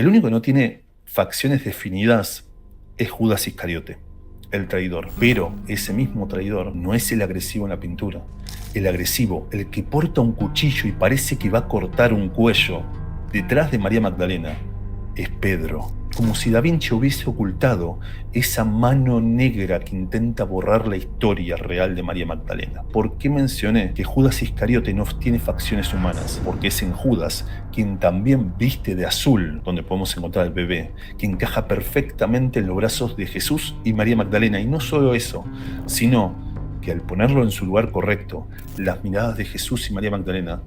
El único que no tiene facciones definidas es Judas Iscariote, el traidor. Pero ese mismo traidor no es el agresivo en la pintura. El agresivo, el que porta un cuchillo y parece que va a cortar un cuello detrás de María Magdalena, es Pedro. Como si Da Vinci hubiese ocultado esa mano negra que intenta borrar la historia real de María Magdalena. ¿Por qué mencioné que Judas Iscariote no tiene facciones humanas? Porque es en Judas quien también viste de azul, donde podemos encontrar al bebé, que encaja perfectamente en los brazos de Jesús y María Magdalena. Y no solo eso, sino que al ponerlo en su lugar correcto, las miradas de Jesús y María Magdalena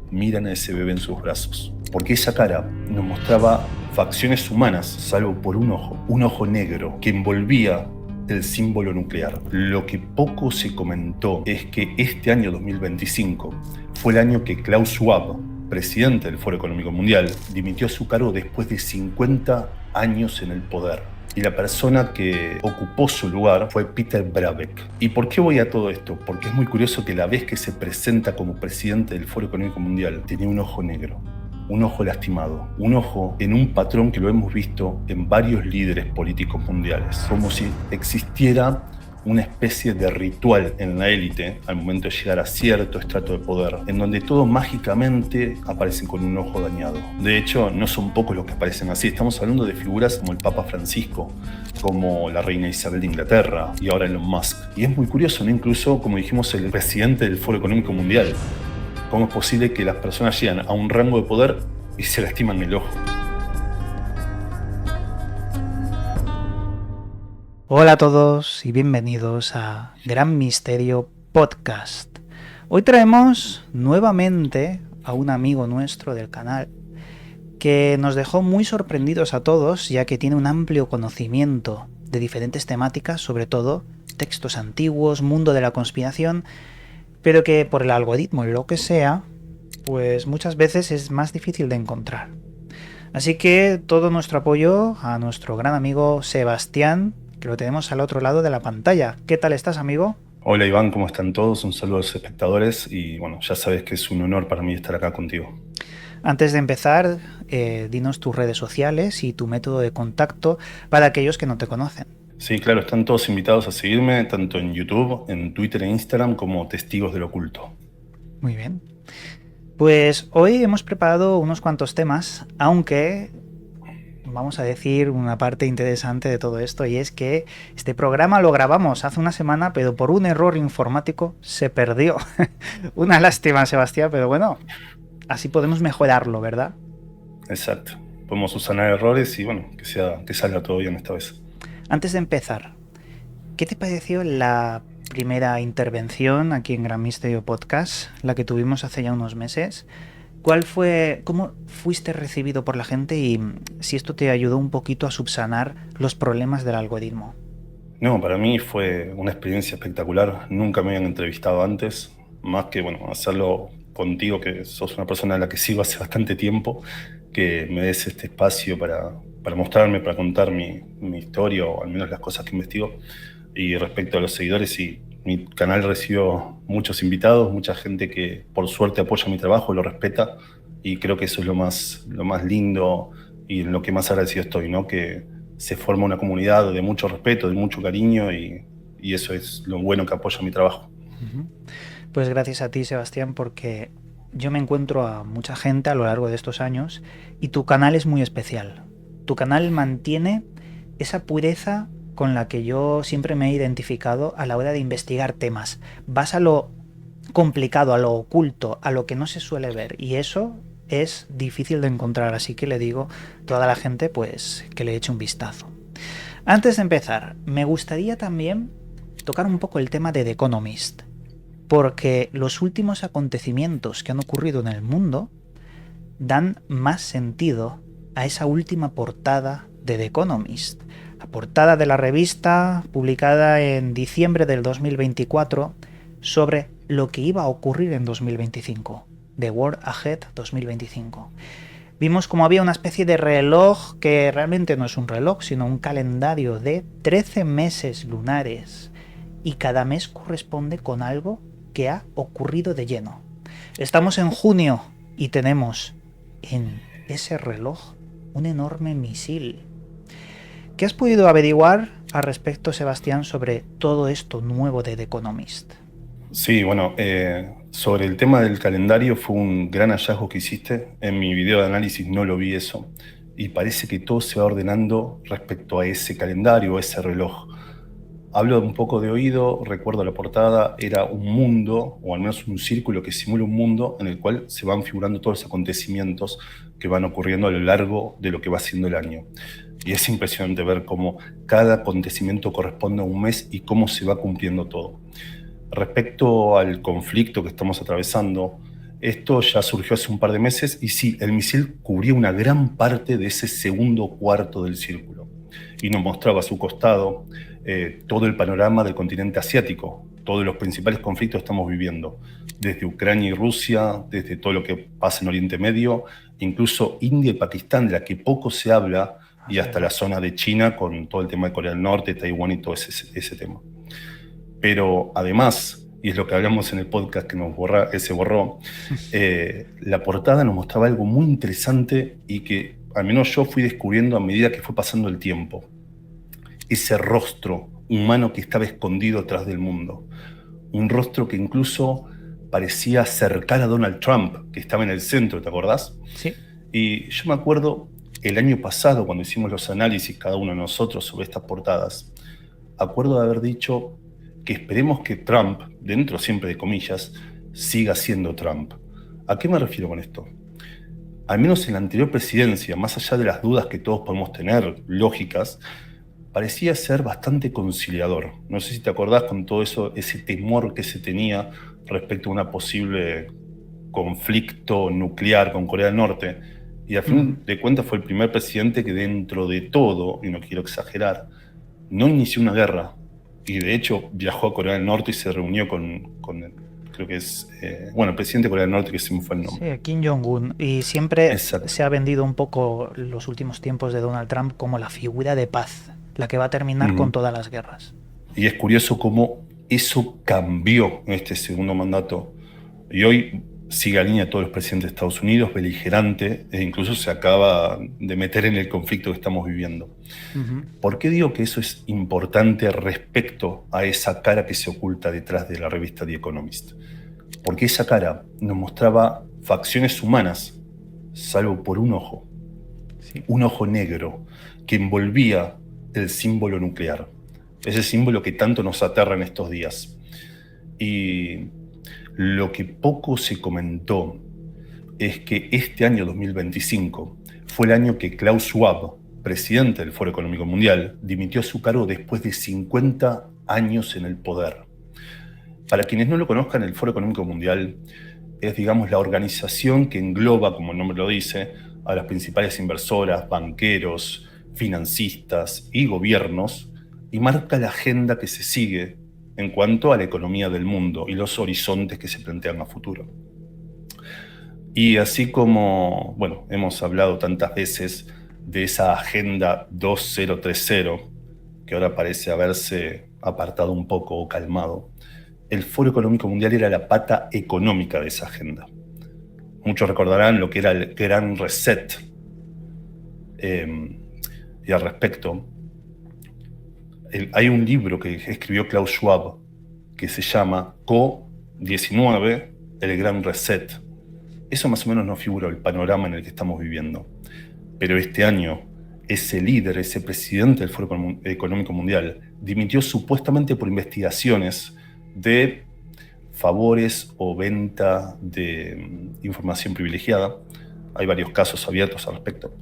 miran a ese bebé en sus brazos. Porque esa cara nos mostraba facciones humanas, salvo por un ojo negro que envolvía el símbolo nuclear. Lo que poco se comentó es que este año 2025 fue el año que Klaus Schwab, presidente del Foro Económico Mundial, dimitió a su cargo después de 50 años en el poder. Y la persona que ocupó su lugar fue Peter Brabeck. ¿Y por qué voy a todo esto? Porque es muy curioso que la vez que se presenta como presidente del Foro Económico Mundial tenía un ojo negro, un ojo lastimado, un ojo en un patrón que lo hemos visto en varios líderes políticos mundiales, como si existiera una especie de ritual en la élite al momento de llegar a cierto estrato de poder, en donde todos mágicamente aparecen con un ojo dañado. De hecho, no son pocos los que aparecen así. Estamos hablando de figuras como el Papa Francisco, como la reina Isabel de Inglaterra y ahora Elon Musk. Y es muy curioso, ¿no? Incluso, como dijimos, el presidente del Foro Económico Mundial. ¿Cómo es posible que las personas llegan a un rango de poder y se lastiman el ojo? Hola a todos y bienvenidos a Gran Misterio Podcast. Hoy traemos nuevamente a un amigo nuestro del canal que nos dejó muy sorprendidos a todos, ya que tiene un amplio conocimiento de diferentes temáticas, sobre todo textos antiguos, mundo de la conspiración, pero que por el algoritmo y lo que sea, pues muchas veces es más difícil de encontrar. Así que todo nuestro apoyo a nuestro gran amigo Sebastián, que lo tenemos al otro lado de la pantalla. ¿Qué tal estás, amigo? Hola Iván, ¿cómo están todos? Un saludo a los espectadores y bueno, ya sabes que es un honor para mí estar acá contigo. Antes de empezar, dinos tus redes sociales y tu método de contacto para aquellos que no te conocen. Sí, claro, están todos invitados a seguirme, tanto en YouTube, en Twitter e Instagram, como Testigos del Oculto. Muy bien. Pues hoy hemos preparado unos cuantos temas, aunque vamos a decir una parte interesante de todo esto, y es que este programa lo grabamos hace una semana, pero por un error informático se perdió. Una lástima, Sebastián, pero bueno, así podemos mejorarlo, ¿verdad? Exacto. Podemos subsanar errores y bueno, que salga todo bien esta vez. Antes de empezar, ¿qué te pareció la primera intervención aquí en Gran Misterio Podcast, la que tuvimos hace ya unos meses? ¿Cómo fuiste recibido por la gente y si esto te ayudó un poquito a subsanar los problemas del algoritmo? No, para mí fue una experiencia espectacular. Nunca me habían entrevistado antes, más que bueno, hacerlo contigo, que sos una persona a la que sigo hace bastante tiempo, que me des este espacio para mostrarme, para contar mi historia o al menos las cosas que investigo. Y respecto a los seguidores, sí, mi canal recibió muchos invitados, mucha gente que por suerte apoya mi trabajo, lo respeta y creo que eso es lo más lindo y en lo que más agradecido estoy, ¿no? Que se forma una comunidad de mucho respeto, de mucho cariño y eso es lo bueno que apoya mi trabajo. Pues gracias a ti, Sebastián, porque yo me encuentro a mucha gente a lo largo de estos años y tu canal es muy especial. Tu canal mantiene esa pureza con la que yo siempre me he identificado a la hora de investigar temas. Vas a lo complicado, a lo oculto, a lo que no se suele ver, y eso es difícil de encontrar, así que le digo a toda la gente pues que le eche un vistazo. Antes de empezar, me gustaría también tocar un poco el tema de The Economist, porque los últimos acontecimientos que han ocurrido en el mundo dan más sentido a esa última portada de The Economist. La portada de la revista, publicada en diciembre del 2024, sobre lo que iba a ocurrir en 2025. The World Ahead 2025. Vimos como había una especie de reloj que realmente no es un reloj, sino un calendario de 13 meses lunares. Y cada mes corresponde con algo que ha ocurrido de lleno. Estamos en junio y tenemos en ese reloj un enorme misil. ¿Qué has podido averiguar al respecto, Sebastián, sobre todo esto nuevo de The Economist? Sí, bueno, sobre el tema del calendario fue un gran hallazgo que hiciste. En mi video de análisis no lo vi eso. Y parece que todo se va ordenando respecto a ese calendario, a ese reloj. Hablo un poco de oído, recuerdo la portada, era un mundo, o al menos un círculo que simula un mundo en el cual se van figurando todos los acontecimientos que van ocurriendo a lo largo de lo que va siendo el año. Y es impresionante ver cómo cada acontecimiento corresponde a un mes y cómo se va cumpliendo todo. Respecto al conflicto que estamos atravesando, esto ya surgió hace un par de meses y sí, el misil cubría una gran parte de ese segundo cuarto del círculo y nos mostraba a su costado todo el panorama del continente asiático, todos los principales conflictos que estamos viviendo, desde Ucrania y Rusia, desde todo lo que pasa en Oriente Medio, incluso India y Pakistán, de la que poco se habla, y hasta la zona de China con todo el tema de Corea del Norte, Taiwán y todo ese tema. Pero además, y es lo que hablamos en el podcast que se borró, la portada nos mostraba algo muy interesante y que al menos yo fui descubriendo a medida que fue pasando el tiempo. Ese rostro humano que estaba escondido atrás del mundo. Un rostro que incluso parecía acercar a Donald Trump, que estaba en el centro, ¿te acordás? Sí. Y yo me acuerdo el año pasado, cuando hicimos los análisis, cada uno de nosotros, sobre estas portadas, acuerdo de haber dicho que esperemos que Trump, dentro siempre de comillas, siga siendo Trump. ¿A qué me refiero con esto? Al menos en la anterior presidencia, más allá de las dudas que todos podemos tener, lógicas, parecía ser bastante conciliador. No sé si te acordás con todo eso, ese temor que se tenía respecto a una posible conflicto nuclear con Corea del Norte. Y al fin de cuentas fue el primer presidente que dentro de todo, y no quiero exagerar, no inició una guerra. Y de hecho viajó a Corea del Norte y se reunió con creo que es, el presidente de Corea del Norte, que se me fue el nombre. Sí, Kim Jong-un. Y siempre Exacto. se ha vendido un poco los últimos tiempos de Donald Trump como la figura de paz, la que va a terminar con todas las guerras. Y es curioso cómo eso cambió en este segundo mandato. Y hoy sigue a línea todos los presidentes de Estados Unidos, beligerante, e incluso se acaba de meter en el conflicto que estamos viviendo. ¿Por qué digo que eso es importante respecto a esa cara que se oculta detrás de la revista The Economist? Porque esa cara nos mostraba facciones humanas, salvo por un ojo. Sí. Un ojo negro que envolvía el símbolo nuclear. Ese símbolo que tanto nos aterra en estos días. Y lo que poco se comentó es que este año 2025 fue el año que Klaus Schwab, presidente del Foro Económico Mundial, dimitió su cargo después de 50 años en el poder. Para quienes no lo conozcan, el Foro Económico Mundial es, digamos, la organización que engloba, como el nombre lo dice, a las principales inversoras, banqueros, financistas y gobiernos, y marca la agenda que se sigue en cuanto a la economía del mundo y los horizontes que se plantean a futuro. Y así como, hemos hablado tantas veces de esa Agenda 2030, que ahora parece haberse apartado un poco o calmado, el Foro Económico Mundial era la pata económica de esa agenda. Muchos recordarán lo que era el Gran Reset. Y al respecto, hay un libro que escribió Klaus Schwab que se llama CO-19, el Gran Reset. Eso más o menos nos figura el panorama en el que estamos viviendo. Pero este año, ese líder, ese presidente del Foro Económico Mundial, dimitió supuestamente por investigaciones de favores o venta de información privilegiada. Hay varios casos abiertos al respecto.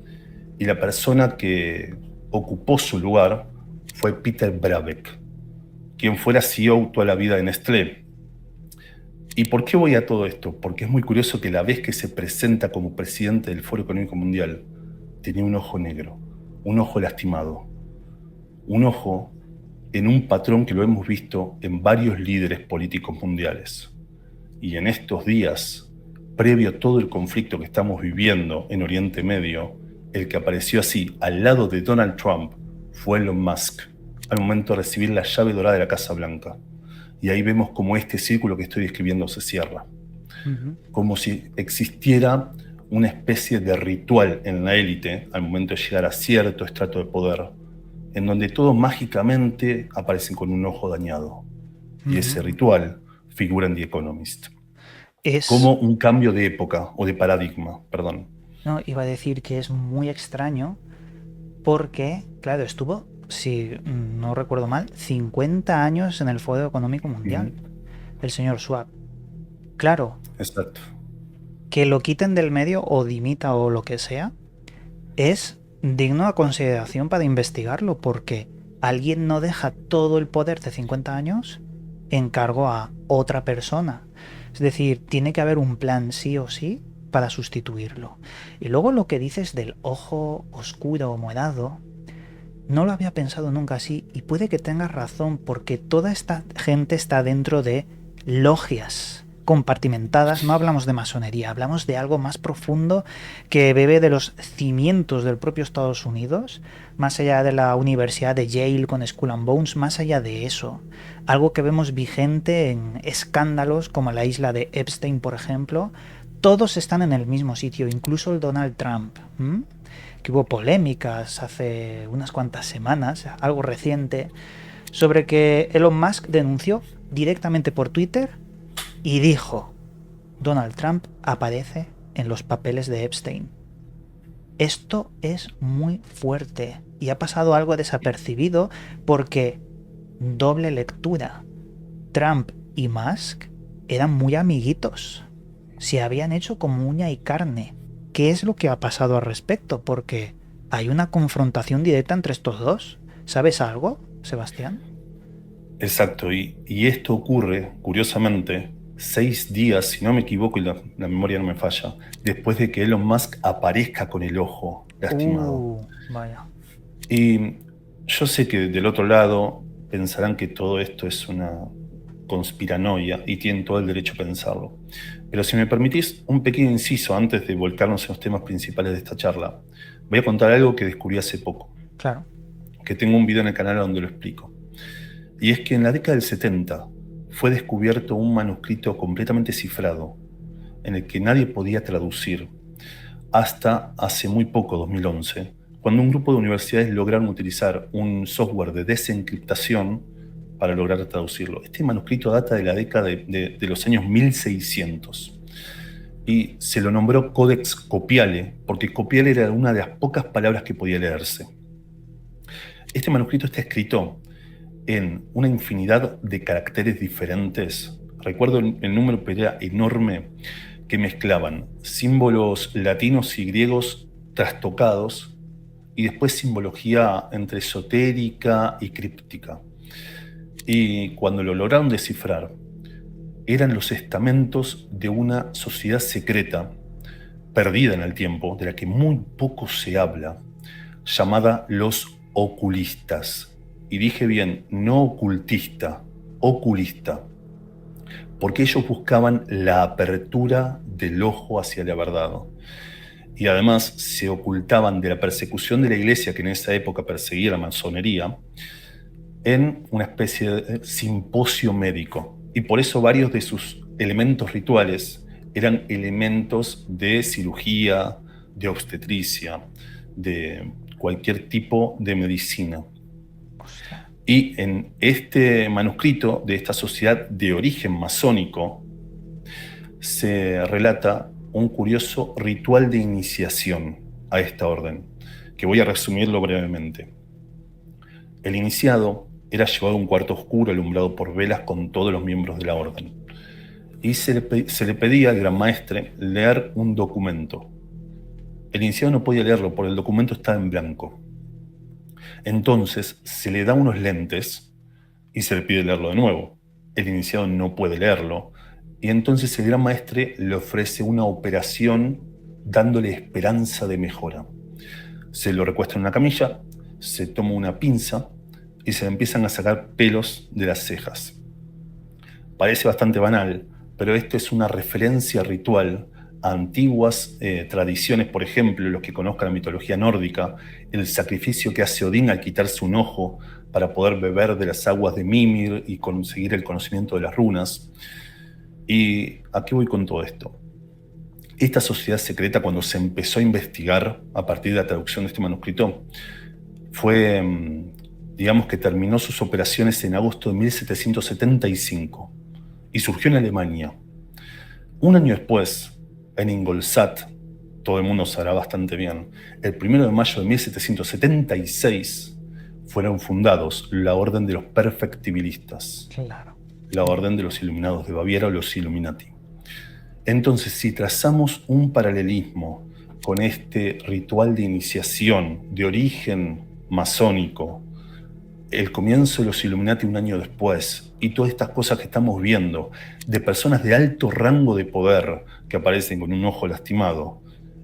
Y la persona que ocupó su lugar fue Peter Brabeck, quien fuera CEO toda la vida de Nestlé. ¿Y por qué voy a todo esto? Porque es muy curioso que la vez que se presenta como presidente del Foro Económico Mundial, tenía un ojo negro, un ojo lastimado, un ojo en un patrón que lo hemos visto en varios líderes políticos mundiales. Y en estos días, previo a todo el conflicto que estamos viviendo en Oriente Medio, el que apareció así al lado de Donald Trump fue Elon Musk, al momento de recibir la llave dorada de la Casa Blanca. Y ahí vemos como este círculo que estoy describiendo se cierra. Como si existiera una especie de ritual en la élite al momento de llegar a cierto estrato de poder, en donde todos mágicamente aparecen con un ojo dañado. Y ese ritual figura en The Economist. Es, Como un cambio de época, o de paradigma, perdón. no, iba a decir que es muy extraño porque, claro, estuvo, si no recuerdo mal, 50 años en el Foro Económico Mundial, el señor Schwab. Claro, Exacto. que lo quiten del medio o dimita o lo que sea, es digno de consideración para investigarlo, porque alguien no deja todo el poder de 50 años en cargo a otra persona. Es decir, tiene que haber un plan sí o sí para sustituirlo. Y luego lo que dices del ojo oscuro o morado, no lo había pensado nunca así, y puede que tengas razón, porque toda esta gente está dentro de logias compartimentadas. No hablamos de masonería, hablamos de algo más profundo que bebe de los cimientos del propio Estados Unidos, más allá de la Universidad de Yale con Skull and Bones, más allá de eso. Algo que vemos vigente en escándalos como la isla de Epstein, por ejemplo. Todos están en el mismo sitio, incluso el Donald Trump. Que hubo polémicas hace unas cuantas semanas, algo reciente, sobre que Elon Musk denunció directamente por Twitter y dijo: Donald Trump aparece en los papeles de Epstein. Esto es muy fuerte y ha pasado algo desapercibido porque doble lectura. Trump y Musk eran muy amiguitos. Se habían hecho como uña y carne. ¿Qué es lo que ha pasado al respecto? Porque hay una confrontación directa entre estos dos. ¿Sabes algo, Sebastián? Exacto, y esto ocurre, curiosamente, 6 días, si no me equivoco y la memoria no me falla, después de que Elon Musk aparezca con el ojo lastimado. Vaya. Y yo sé que del otro lado pensarán que todo esto es una conspiranoia y tienen todo el derecho a pensarlo. Pero si me permitís un pequeño inciso antes de volcarnos en los temas principales de esta charla, voy a contar algo que descubrí hace poco, Claro. que tengo un video en el canal donde lo explico. Y es que en la década del 70 fue descubierto un manuscrito completamente cifrado, en el que nadie podía traducir, hasta hace muy poco, 2011, cuando un grupo de universidades lograron utilizar un software de desencriptación para lograr traducirlo. Este manuscrito data de la década de los años 1600 y se lo nombró Codex Copiale, porque Copiale era una de las pocas palabras que podía leerse. Este manuscrito está escrito en una infinidad de caracteres diferentes. Recuerdo el número, pero era enorme, que mezclaban símbolos latinos y griegos trastocados y después simbología entre esotérica y críptica. Y cuando lo lograron descifrar, eran los estamentos de una sociedad secreta, perdida en el tiempo, de la que muy poco se habla, llamada los oculistas. Y dije bien, no ocultista, oculista, porque ellos buscaban la apertura del ojo hacia la verdad. Y además se ocultaban de la persecución de la iglesia, que en esa época perseguía la masonería, en una especie de simposio médico. Y por eso varios de sus elementos rituales eran elementos de cirugía, de obstetricia, de cualquier tipo de medicina. Y en este manuscrito de esta sociedad de origen masónico se relata un curioso ritual de iniciación a esta orden, que voy a resumirlo brevemente. El iniciado era llevado a un cuarto oscuro alumbrado por velas con todos los miembros de la orden. Y se le pedía al gran maestre leer un documento. El iniciado no podía leerlo porque el documento estaba en blanco. Entonces se le da unos lentes y se le pide leerlo de nuevo. El iniciado no puede leerlo. Y entonces el gran maestre le ofrece una operación dándole esperanza de mejora. Se lo recuesta en una camilla, se toma una pinza y se le empiezan a sacar pelos de las cejas. Parece bastante banal, pero esto es una referencia ritual a antiguas tradiciones. Por ejemplo, los que conozcan la mitología nórdica, el sacrificio que hace Odín al quitarse un ojo para poder beber de las aguas de Mimir y conseguir el conocimiento de las runas. ¿Y a qué voy con todo esto? Esta sociedad secreta, cuando se empezó a investigar a partir de la traducción de este manuscrito, fue, digamos que terminó sus operaciones en agosto de 1775 y surgió en Alemania. Un año después, en Ingolstadt, todo el mundo sabrá bastante bien, el 1 de mayo de 1776 fueron fundados la Orden de los Perfectibilistas, Claro. la Orden de los Iluminados de Baviera o los Illuminati. Entonces, si trazamos un paralelismo con este ritual de iniciación de origen masónico, el comienzo de los Illuminati un año después, y todas estas cosas que estamos viendo, de personas de alto rango de poder que aparecen con un ojo lastimado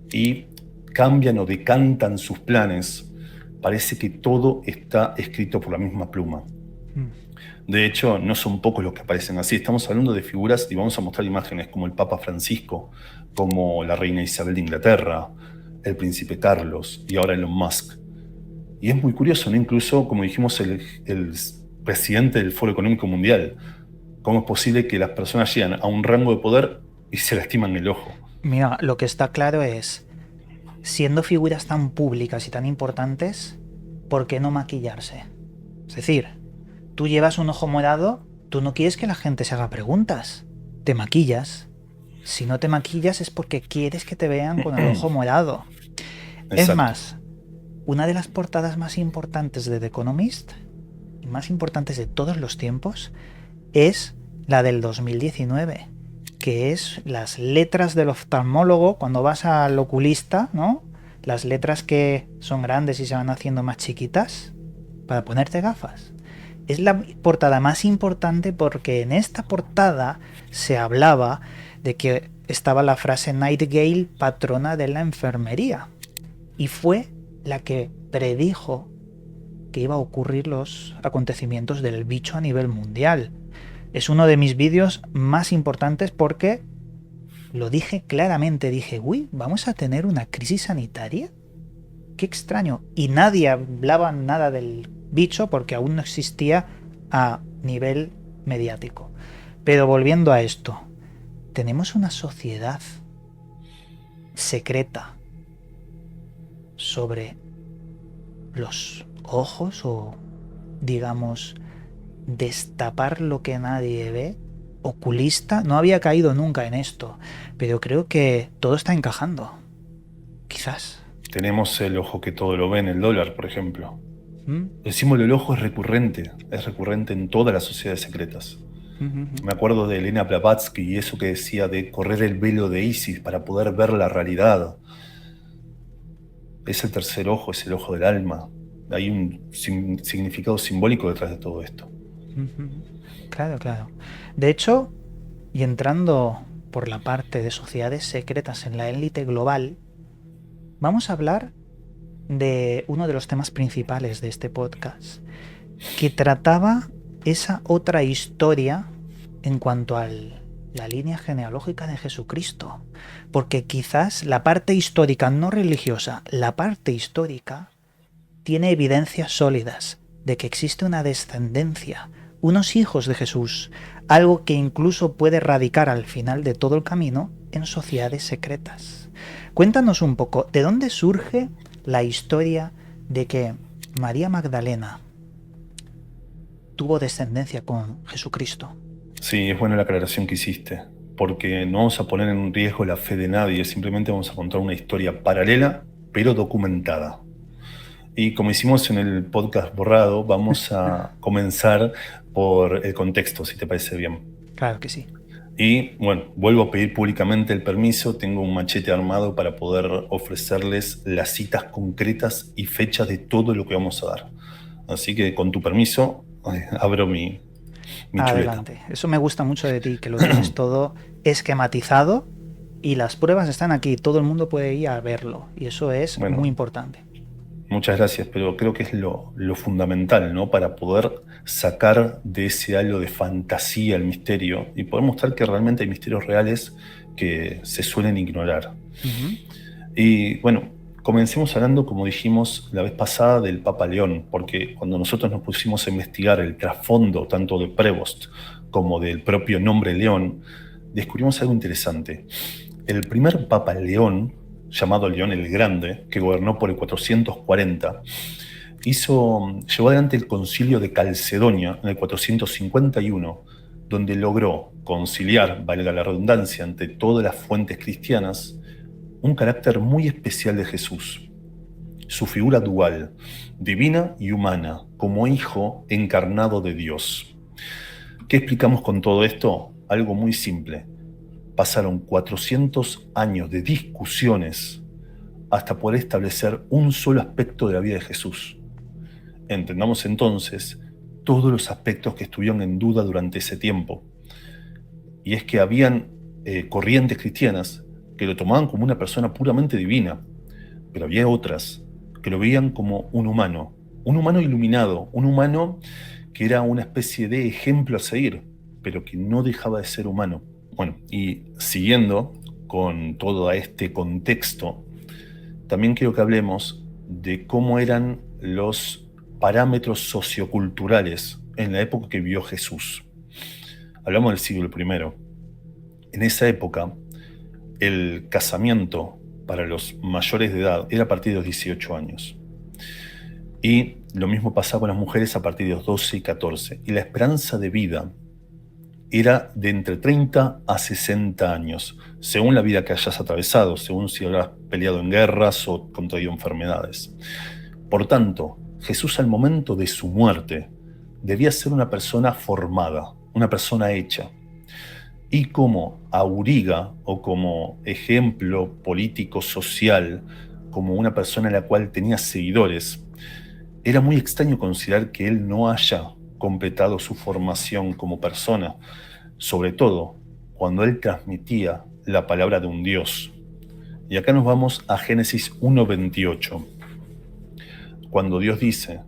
y cambian o decantan sus planes, parece que todo está escrito por la misma pluma. De hecho, no son pocos los que aparecen así. Estamos hablando de figuras y vamos a mostrar imágenes como el Papa Francisco, como la reina Isabel de Inglaterra, el príncipe Carlos y ahora Elon Musk. Y es muy curioso, ¿no? Incluso, como dijimos, el presidente del Foro Económico Mundial. ¿Cómo es posible que las personas llegan a un rango de poder y se lastiman el ojo? Mira, lo que está claro es, siendo figuras tan públicas y tan importantes, ¿por qué no maquillarse? Es decir, tú llevas un ojo morado, tú no quieres que la gente se haga preguntas, te maquillas. Si no te maquillas es porque quieres que te vean con el ojo morado. Exacto. Es más, una de las portadas más importantes de The Economist, y más importantes de todos los tiempos, es la del 2019, que es las letras del oftalmólogo cuando vas al oculista, ¿no? Las letras que son grandes y se van haciendo más chiquitas para ponerte gafas. Es la portada más importante porque en esta portada se hablaba de que estaba la frase Nightingale, patrona de la enfermería. Y fue la que predijo que iba a ocurrir los acontecimientos del bicho a nivel mundial. Es uno de mis vídeos más importantes porque lo dije claramente. Dije, uy, ¿vamos a tener una crisis sanitaria? Qué extraño. Y nadie hablaba nada del bicho porque aún no existía a nivel mediático. Pero volviendo a esto, tenemos una sociedad secreta sobre los ojos o, digamos, destapar lo que nadie ve, oculista. No había caído nunca en esto, pero creo que todo está encajando. Quizás. Tenemos el ojo que todo lo ve en el dólar, por ejemplo. ¿Mm? El símbolo del ojo es recurrente en todas las sociedades secretas. Me acuerdo de Elena Blavatsky y eso que decía de correr el velo de Isis para poder ver la realidad. Es el tercer ojo, es el ojo del alma. Hay un significado simbólico detrás de todo esto. Claro, claro. De hecho, y entrando por la parte de sociedades secretas en la élite global, vamos a hablar de uno de los temas principales de este podcast, que trataba esa otra historia en cuanto a la línea genealógica de Jesucristo. Porque quizás la parte histórica, no religiosa, la parte histórica tiene evidencias sólidas de que existe una descendencia, unos hijos de Jesús, algo que incluso puede radicar al final de todo el camino en sociedades secretas. Cuéntanos un poco, ¿de dónde surge la historia de que María Magdalena tuvo descendencia con Jesucristo? Sí, es buena la aclaración que hiciste, porque no vamos a poner en riesgo la fe de nadie, simplemente vamos a contar una historia paralela, pero documentada. Y como hicimos en el podcast borrado, vamos a comenzar por el contexto, si te parece bien. Claro que sí. Y bueno, vuelvo a pedir públicamente el permiso, tengo un machete armado para poder ofrecerles las citas concretas y fechas de todo lo que vamos a dar. Así que con tu permiso, abro mi Adelante. chuleta. Eso me gusta mucho de ti, que lo tienes todo esquematizado y las pruebas están aquí, todo el mundo puede ir a verlo y eso es muy importante. Muchas gracias, pero creo que es lo fundamental, ¿no? Para poder sacar de ese halo de fantasía el misterio y poder mostrar que realmente hay misterios reales que se suelen ignorar. Y bueno, comencemos hablando, como dijimos la vez pasada, del Papa León, porque cuando nosotros nos pusimos a investigar el trasfondo tanto de Prevost como del propio nombre León, descubrimos algo interesante. El primer Papa León, llamado León el Grande, que gobernó por el 440, llevó adelante el concilio de Calcedonia en el 451, donde logró conciliar, valga la redundancia, ante todas las fuentes cristianas, un carácter muy especial de Jesús. Su figura dual, divina y humana, como hijo encarnado de Dios. ¿Qué explicamos con todo esto? Algo muy simple. Pasaron 400 años de discusiones hasta poder establecer un solo aspecto de la vida de Jesús. Entendamos entonces todos los aspectos que estuvieron en duda durante ese tiempo. Y es que habían corrientes cristianas que lo tomaban como una persona puramente divina, pero había otras que lo veían como un humano iluminado, un humano que era una especie de ejemplo a seguir, pero que no dejaba de ser humano. Bueno, y siguiendo con todo este contexto, también quiero que hablemos de cómo eran los parámetros socioculturales en la época que vivió Jesús. Hablamos del siglo I. En esa época, el casamiento para los mayores de edad era a partir de los 18 años. Y lo mismo pasaba con las mujeres a partir de los 12 y 14. Y la esperanza de vida era de entre 30 a 60 años, según la vida que hayas atravesado, según si habrás peleado en guerras o contraído enfermedades. Por tanto, Jesús al momento de su muerte debía ser una persona formada, una persona hecha. Y como auriga o como ejemplo político social, como una persona en la cual tenía seguidores, era muy extraño considerar que él no haya completado su formación como persona, sobre todo cuando él transmitía la palabra de un Dios. Y acá nos vamos a Génesis 1:28, cuando Dios dice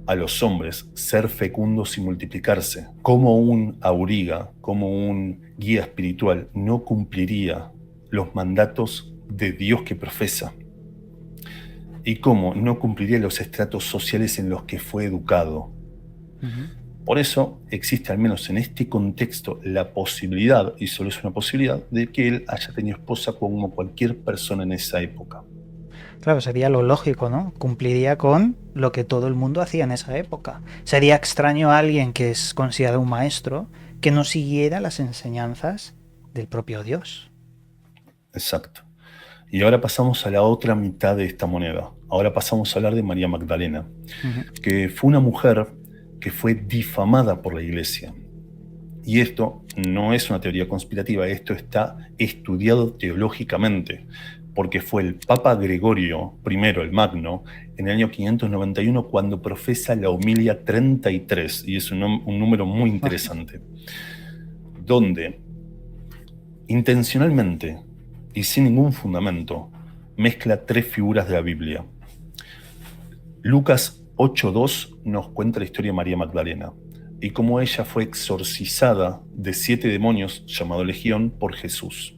a los hombres ser fecundos y multiplicarse. Como un auriga, como un guía espiritual, no cumpliría los mandatos de Dios que profesa. Y cómo no cumpliría los estratos sociales en los que fue educado. Por eso existe, al menos en este contexto, la posibilidad, y solo es una posibilidad, de que él haya tenido esposa como cualquier persona en esa época. Claro, sería lo lógico, ¿no? Cumpliría con lo que todo el mundo hacía en esa época. Sería extraño a alguien que es considerado un maestro que no siguiera las enseñanzas del propio Dios. Exacto. Y ahora pasamos a la otra mitad de esta moneda. Ahora pasamos a hablar de María Magdalena, que fue una mujer que fue difamada por la iglesia. Y esto no es una teoría conspirativa, esto está estudiado teológicamente, porque fue el Papa Gregorio I, el Magno, en el año 591 cuando profesa la Homilia 33, y es un número muy interesante, donde intencionalmente y sin ningún fundamento mezcla tres figuras de la Biblia. Lucas 8:2 nos cuenta la historia de María Magdalena y cómo ella fue exorcizada de 7 demonios llamado Legión por Jesús.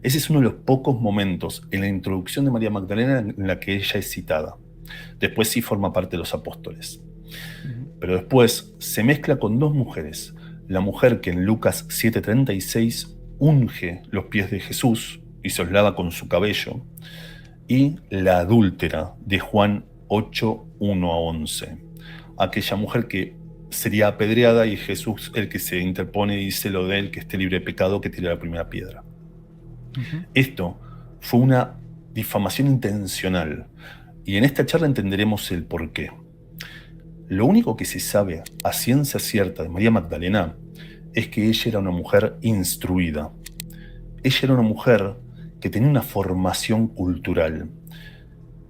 Ese es uno de los pocos momentos en la introducción de María Magdalena en la que ella es citada. Después sí forma parte de los apóstoles. Pero después se mezcla con dos mujeres. La mujer que en Lucas 7:36 unge los pies de Jesús y se los lava con su cabello, y la adúltera de Juan 8:1-11, aquella mujer que sería apedreada y Jesús el que se interpone y dice lo de él, que esté libre de pecado, que tire la primera piedra. Esto fue una difamación intencional y en esta charla entenderemos el porqué. Lo único que se sabe a ciencia cierta de María Magdalena es que ella era una mujer instruida. Ella era una mujer que tenía una formación cultural.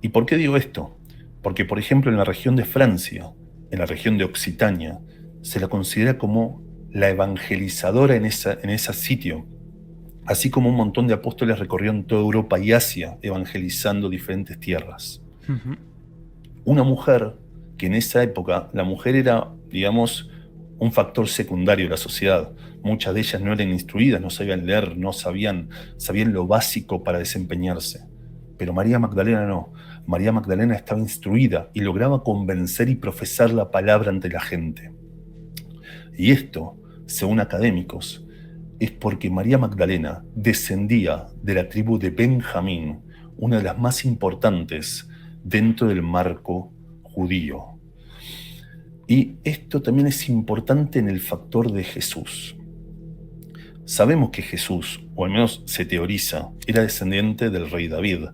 ¿Y por qué digo esto? Porque, por ejemplo, en la región de Francia, en la región de Occitania, se la considera como la evangelizadora en ese sitio, así como un montón de apóstoles recorrieron toda Europa y Asia evangelizando diferentes tierras. Una mujer que en esa época, la mujer era, digamos, un factor secundario de la sociedad. Muchas de ellas no eran instruidas, no sabían leer, no sabían lo básico para desempeñarse. Pero María Magdalena no. María Magdalena estaba instruida y lograba convencer y profesar la palabra ante la gente. Y esto, según académicos, es porque María Magdalena descendía de la tribu de Benjamín, una de las más importantes dentro del marco judío. Y esto también es importante en el factor de Jesús. Sabemos que Jesús, o al menos se teoriza, era descendiente del rey David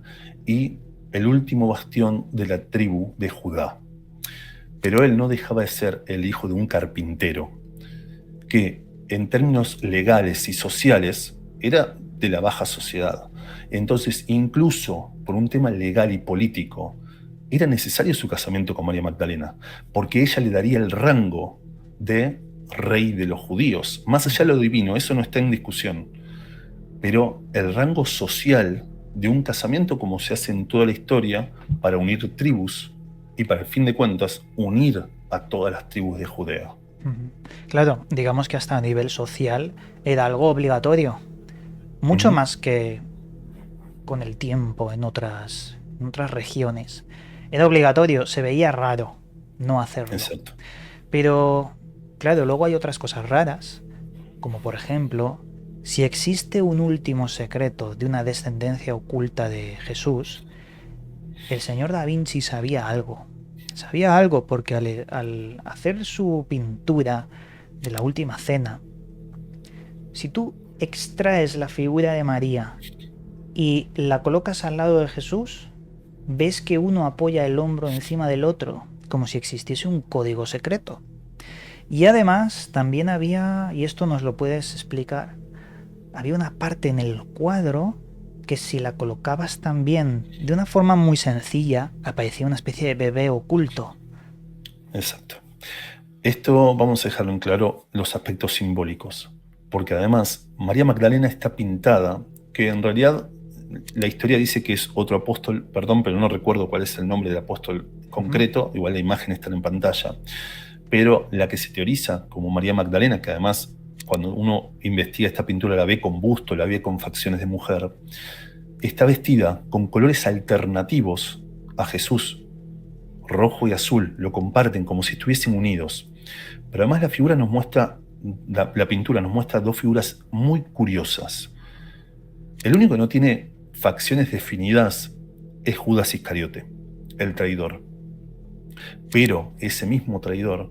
y el último bastión de la tribu de Judá. Pero él no dejaba de ser el hijo de un carpintero, que en términos legales y sociales era de la baja sociedad. Entonces, incluso por un tema legal y político, era necesario su casamiento con María Magdalena, porque ella le daría el rango de rey de los judíos. Más allá de lo divino, eso no está en discusión. Pero el rango social de un casamiento, como se hace en toda la historia, para unir tribus y para el fin de cuentas, unir a todas las tribus de Judea. Claro, digamos que hasta a nivel social era algo obligatorio, mucho más que con el tiempo en otras regiones. Era obligatorio, se veía raro no hacerlo. Exacto. Pero, claro, luego hay otras cosas raras, como por ejemplo, si existe un último secreto de una descendencia oculta de Jesús, el señor Da Vinci sabía algo. Sabía algo porque al hacer su pintura de la Última Cena, si tú extraes la figura de María y la colocas al lado de Jesús, ves que uno apoya el hombro encima del otro, como si existiese un código secreto. Y además también había, y esto nos lo puedes explicar, había una parte en el cuadro que si la colocabas también de una forma muy sencilla, aparecía una especie de bebé oculto. Exacto. Esto vamos a dejarlo en claro, los aspectos simbólicos, porque además María Magdalena está pintada, que en realidad la historia dice que es otro apóstol, perdón, pero no recuerdo cuál es el nombre del apóstol concreto, igual la imagen está en pantalla, pero la que se teoriza como María Magdalena, que además cuando uno investiga esta pintura la ve con busto, la ve con facciones de mujer, está vestida con colores alternativos a Jesús, rojo y azul, lo comparten como si estuviesen unidos. Pero además la figura nos muestra, la pintura nos muestra dos figuras muy curiosas. El único que no tiene facciones definidas es Judas Iscariote, el traidor. Pero ese mismo traidor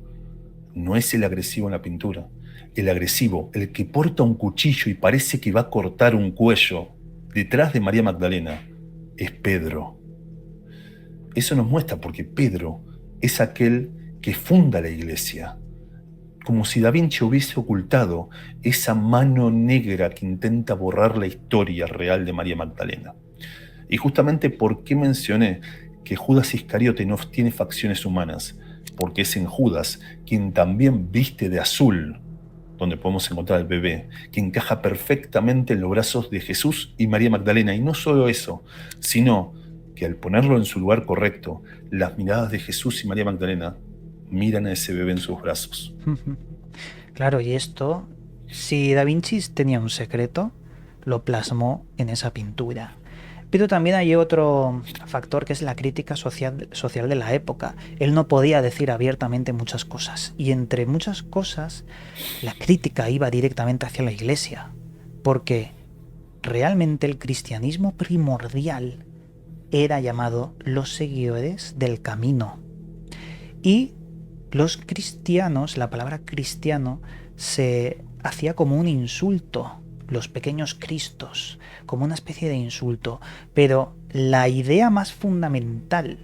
no es el agresivo en la pintura. El agresivo, el que porta un cuchillo y parece que va a cortar un cuello detrás de María Magdalena, es Pedro. Eso nos muestra porque Pedro es aquel que funda la iglesia. Como si Da Vinci hubiese ocultado esa mano negra que intenta borrar la historia real de María Magdalena. Y justamente por qué mencioné que Judas Iscariote no tiene facciones humanas, porque es en Judas quien también viste de azul, donde podemos encontrar al bebé, que encaja perfectamente en los brazos de Jesús y María Magdalena. Y no solo eso, sino que al ponerlo en su lugar correcto, las miradas de Jesús y María Magdalena miran a ese bebé en sus brazos. Claro, y esto, si Da Vinci tenía un secreto, lo plasmó en esa pintura. Pero también hay otro factor que es la crítica social de la época. Él no podía decir abiertamente muchas cosas. Y entre muchas cosas, la crítica iba directamente hacia la iglesia. Porque realmente el cristianismo primordial era llamado los seguidores del camino. Y los cristianos, la palabra cristiano, se hacía como un insulto, los pequeños cristos, como una especie de insulto, pero la idea más fundamental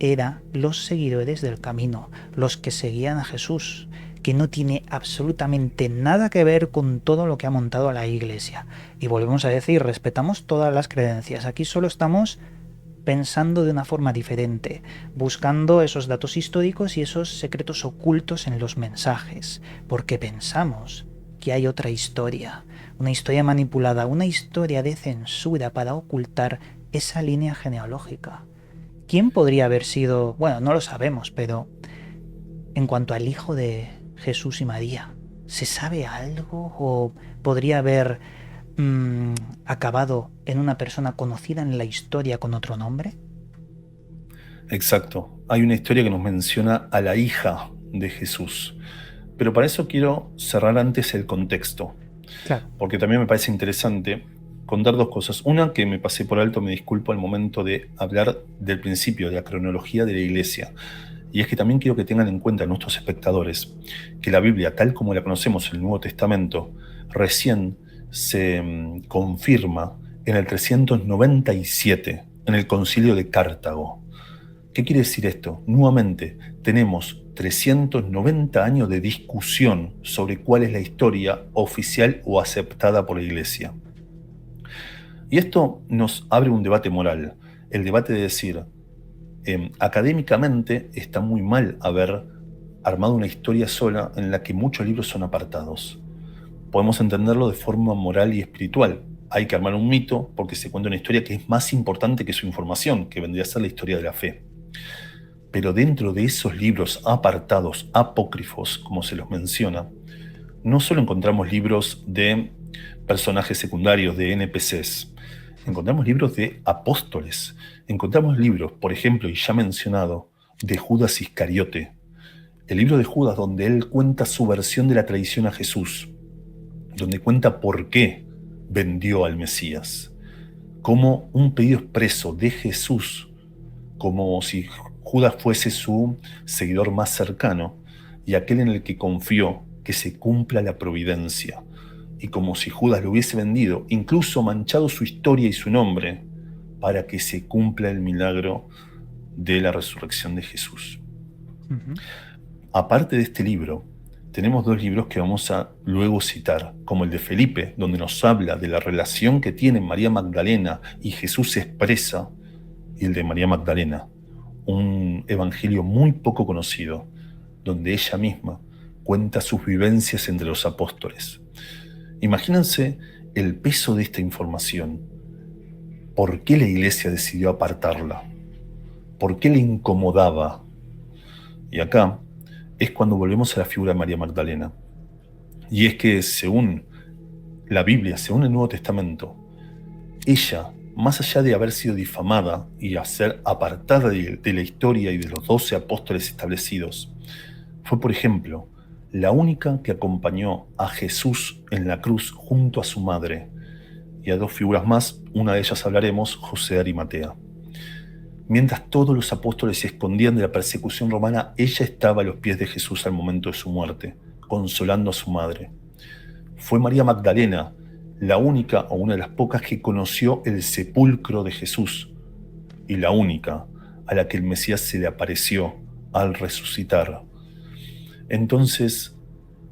era los seguidores del camino, los que seguían a Jesús, que no tiene absolutamente nada que ver con todo lo que ha montado la iglesia. Y volvemos a decir, respetamos todas las creencias, aquí solo estamos pensando de una forma diferente, buscando esos datos históricos y esos secretos ocultos en los mensajes, porque pensamos que hay otra historia, una historia manipulada, una historia de censura para ocultar esa línea genealógica. ¿Quién podría haber sido? Bueno, no lo sabemos, pero en cuanto al hijo de Jesús y María, ¿se sabe algo o podría haber acabado en una persona conocida en la historia con otro nombre? Exacto. Hay una historia que nos menciona a la hija de Jesús. Pero para eso quiero cerrar antes el contexto. Claro. Porque también me parece interesante contar dos cosas. Una, que me pasé por alto, me disculpo al momento de hablar del principio, de la cronología de la Iglesia. Y es que también quiero que tengan en cuenta nuestros espectadores que la Biblia, tal como la conocemos en el Nuevo Testamento, recién se confirma en el 397, en el Concilio de Cartago. ¿Qué quiere decir esto? Nuevamente, tenemos 390 años de discusión sobre cuál es la historia oficial o aceptada por la Iglesia. Y esto nos abre un debate moral, el debate de decir, académicamente está muy mal haber armado una historia sola en la que muchos libros son apartados. Podemos entenderlo de forma moral y espiritual. Hay que armar un mito porque se cuenta una historia que es más importante que su información, que vendría a ser la historia de la fe. Pero dentro de esos libros apartados, apócrifos, como se los menciona, no solo encontramos libros de personajes secundarios, de NPCs, encontramos libros de apóstoles, encontramos libros, por ejemplo, y ya mencionado, de Judas Iscariote, el libro de Judas donde él cuenta su versión de la traición a Jesús, donde cuenta por qué vendió al Mesías, como un pedido expreso de Jesús, como si Judas fuese su seguidor más cercano y aquel en el que confió que se cumpla la providencia, y como si Judas lo hubiese vendido, incluso manchado su historia y su nombre, para que se cumpla el milagro de la resurrección de Jesús. Uh-huh. Aparte de este libro, tenemos dos libros que vamos a luego citar, como el de Felipe, donde nos habla de la relación que tienen María Magdalena y Jesús expresa, y el de María Magdalena, un evangelio muy poco conocido, donde ella misma cuenta sus vivencias entre los apóstoles. Imagínense el peso de esta información. ¿Por qué la Iglesia decidió apartarla? ¿Por qué le incomodaba? Y acá es cuando volvemos a la figura de María Magdalena. Y es que según la Biblia, según el Nuevo Testamento, ella, más allá de haber sido difamada y a ser apartada de la historia y de los 12 apóstoles establecidos, fue, por ejemplo, la única que acompañó a Jesús en la cruz junto a su madre, y a dos figuras más, una de ellas hablaremos, José de Arimatea. Mientras todos los apóstoles se escondían de la persecución romana, ella estaba a los pies de Jesús al momento de su muerte, consolando a su madre. Fue María Magdalena la única o una de las pocas que conoció el sepulcro de Jesús, y la única a la que el Mesías se le apareció al resucitar. Entonces,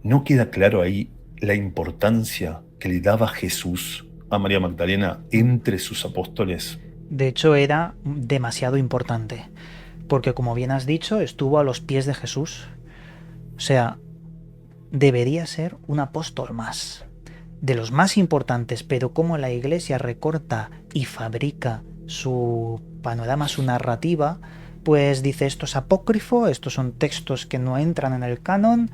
¿no queda claro ahí la importancia que le daba Jesús a María Magdalena entre sus apóstoles? De hecho, era demasiado importante, porque como bien has dicho, estuvo a los pies de Jesús. O sea, debería ser un apóstol más, de los más importantes, pero como la Iglesia recorta y fabrica su panorama, su narrativa, pues dice esto es apócrifo, estos son textos que no entran en el canon,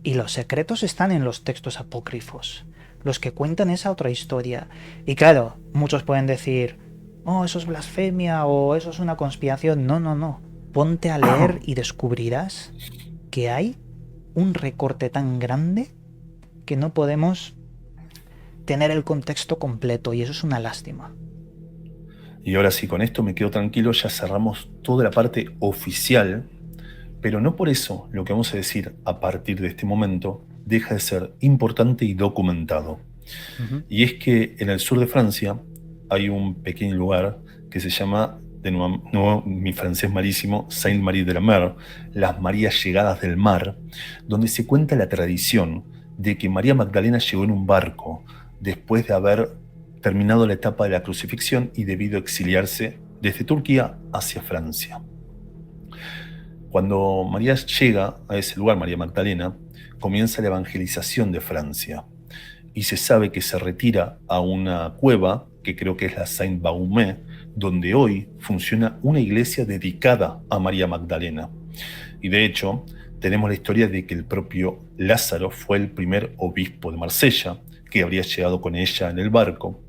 y los secretos están en los textos apócrifos, los que cuentan esa otra historia. Y claro, muchos pueden decir, oh, eso es blasfemia o eso es una conspiración. No, no, no. Ponte a leer y descubrirás que hay un recorte tan grande que no podemos tener el contexto completo, y eso es una lástima. Y ahora sí, con esto me quedo tranquilo, ya cerramos toda la parte oficial, pero no por eso lo que vamos a decir a partir de este momento deja de ser importante y documentado. Uh-huh. Y es que en el sur de Francia hay un pequeño lugar que se llama, de nuevo mi francés malísimo, Sainte-Marie-de-la-Mer, las Marías Llegadas del Mar, donde se cuenta la tradición de que María Magdalena llegó en un barco después de haber terminado la etapa de la crucifixión y debido exiliarse desde Turquía hacia Francia. Cuando María llega a ese lugar, María Magdalena, comienza la evangelización de Francia y se sabe que se retira a una cueva, que creo que es la Saint-Baume, donde hoy funciona una iglesia dedicada a María Magdalena. Y de hecho, tenemos la historia de que el propio Lázaro fue el primer obispo de Marsella, que habría llegado con ella en el barco.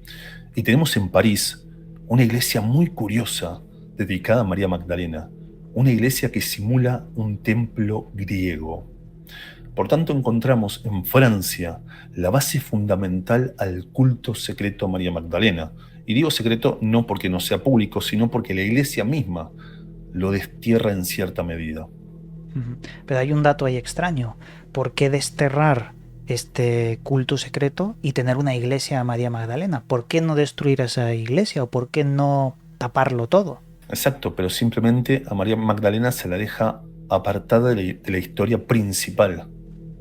Y tenemos en París una iglesia muy curiosa dedicada a María Magdalena, una iglesia que simula un templo griego. Por tanto, encontramos en Francia la base fundamental al culto secreto a María Magdalena. Y digo secreto no porque no sea público, sino porque la Iglesia misma lo destierra en cierta medida. Pero hay un dato ahí extraño. ¿Por qué desterrar este culto secreto y tener una iglesia a María Magdalena? ¿Por qué no destruir esa iglesia o por qué no taparlo todo? Exacto, pero simplemente a María Magdalena se la deja apartada de la historia principal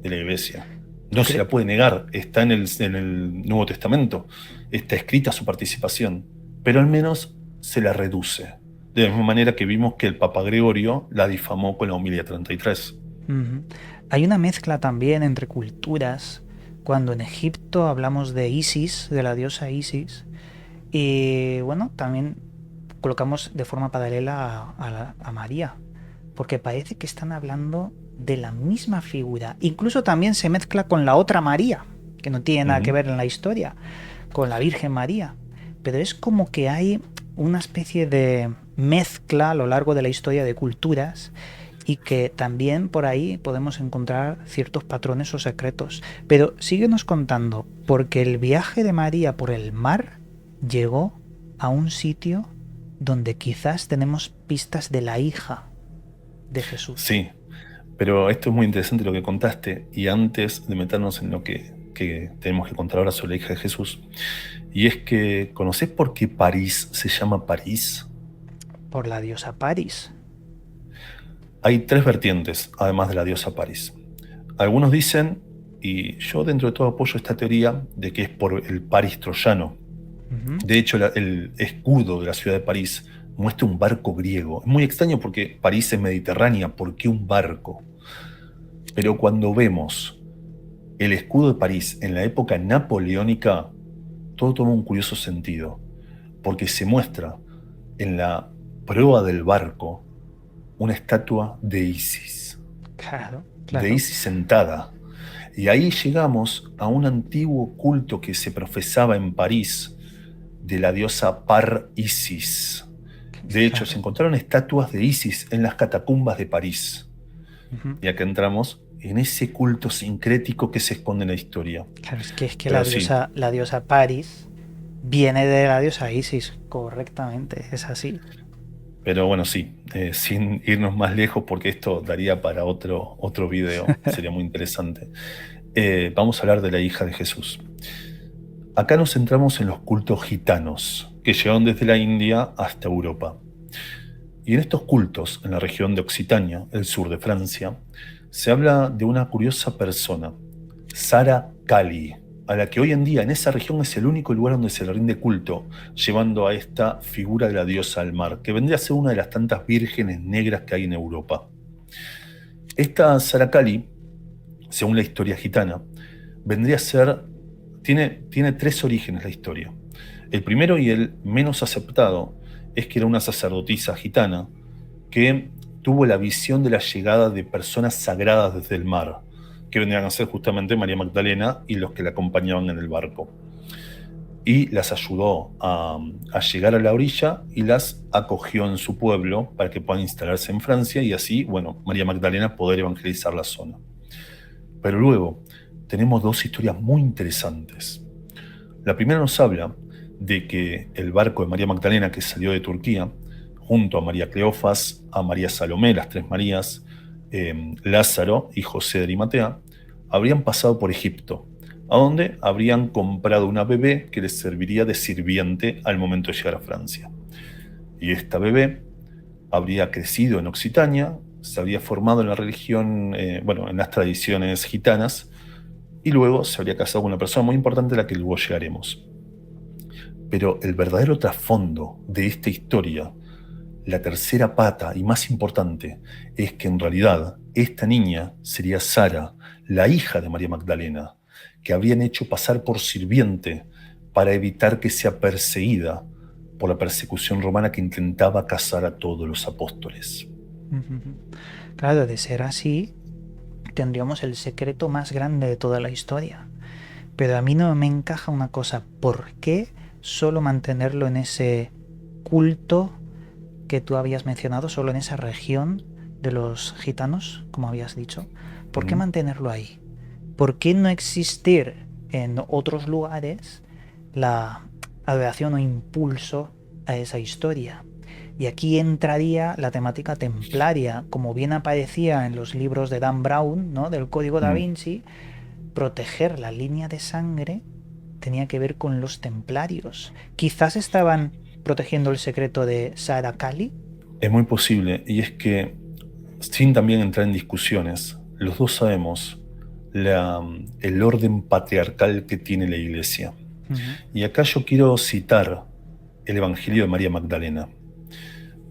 de la Iglesia. ¿Tú No se crees? la puede negar, está en el Nuevo Testamento, está escrita su participación, pero al menos se la reduce. De la misma manera que vimos que el Papa Gregorio la difamó con la Homilia 33. Hay una mezcla también entre culturas. Cuando en Egipto hablamos de Isis, de la diosa Isis, y bueno, también colocamos de forma paralela a María, porque parece que están hablando de la misma figura. Incluso también se mezcla con la otra María, que no tiene nada que ver en la historia, con la Virgen María. Pero es como que hay una especie de mezcla a lo largo de la historia de culturas y que también por ahí podemos encontrar ciertos patrones o secretos. Pero síguenos contando, porque el viaje de María por el mar llegó a un sitio donde quizás tenemos pistas de la hija de Jesús. Sí, pero esto es muy interesante lo que contaste, y antes de meternos en lo que tenemos que contar ahora sobre la hija de Jesús, y es que, ¿conocés por qué París se llama París? Por la diosa Paris. Hay tres vertientes, además de la diosa París. Algunos dicen, y yo dentro de todo apoyo esta teoría, de que es por el París troyano. De hecho, el escudo de la ciudad de París muestra un barco griego. Es muy extraño porque París es mediterránea, ¿por qué un barco? Pero cuando vemos el escudo de París en la época napoleónica, todo toma un curioso sentido, porque se muestra en la proa del barco una estatua de Isis. Claro, De claro. Isis sentada. Y ahí llegamos a un antiguo culto que se profesaba en París de la diosa Par Isis. De hecho, Claro. se encontraron estatuas de Isis en las catacumbas de París. Y acá entramos en ese culto sincrético que se esconde en la historia. Claro, es que Pero sí, la diosa Paris viene de la diosa Isis, correctamente, es así. pero bueno, sí, sin irnos más lejos, porque esto daría para otro video, sería muy interesante. Vamos a hablar de la hija de Jesús. Acá nos centramos en los cultos gitanos, que llegaron desde la India hasta Europa. Y en estos cultos, en la región de Occitania, el sur de Francia, se habla de una curiosa persona, Sara Kali, a la que hoy en día en esa región es el único lugar donde se le rinde culto, llevando a esta figura de la diosa al mar, que vendría a ser una de las tantas vírgenes negras que hay en Europa. Esta Sara Kali, según la historia gitana, vendría a ser, tiene tres orígenes la historia. El primero y el menos aceptado es que era una sacerdotisa gitana que tuvo la visión de la llegada de personas sagradas desde el mar, que vendrían a ser justamente María Magdalena y los que la acompañaban en el barco. Y las ayudó a llegar a la orilla y las acogió en su pueblo para que puedan instalarse en Francia y así, bueno, María Magdalena poder evangelizar la zona. Pero luego tenemos dos historias muy interesantes. La primera nos habla de que el barco de María Magdalena que salió de Turquía, junto a María Cleofas, a María Salomé, las tres Marías, Lázaro y José de Arimatea, habrían pasado por Egipto, a donde habrían comprado una bebé que les serviría de sirviente al momento de llegar a Francia. Y esta bebé habría crecido en Occitania, se habría formado en la religión, en las tradiciones gitanas, y luego se habría casado con una persona muy importante a la que luego llegaremos. Pero el verdadero trasfondo de esta historia, la tercera pata y más importante, es que en realidad esta niña sería Sara, la hija de María Magdalena, que habrían hecho pasar por sirviente para evitar que sea perseguida por la persecución romana que intentaba cazar a todos los apóstoles. Claro, de ser así, tendríamos el secreto más grande de toda la historia. Pero a mí no me encaja una cosa, ¿por qué solo mantenerlo en ese culto que tú habías mencionado, solo en esa región de los gitanos, como habías dicho, ¿por qué mantenerlo ahí? ¿Por qué no existir en otros lugares la adoración o impulso a esa historia? Y aquí entraría la temática templaria, como bien aparecía en los libros de Dan Brown, ¿no? Del Código Da Vinci. Proteger la línea de sangre tenía que ver con los templarios. Quizás estaban protegiendo el secreto de Sarah Kali. Es muy posible, y es que, sin también entrar en discusiones, los dos sabemos el orden patriarcal que tiene la Iglesia. Y acá yo quiero citar el Evangelio de María Magdalena,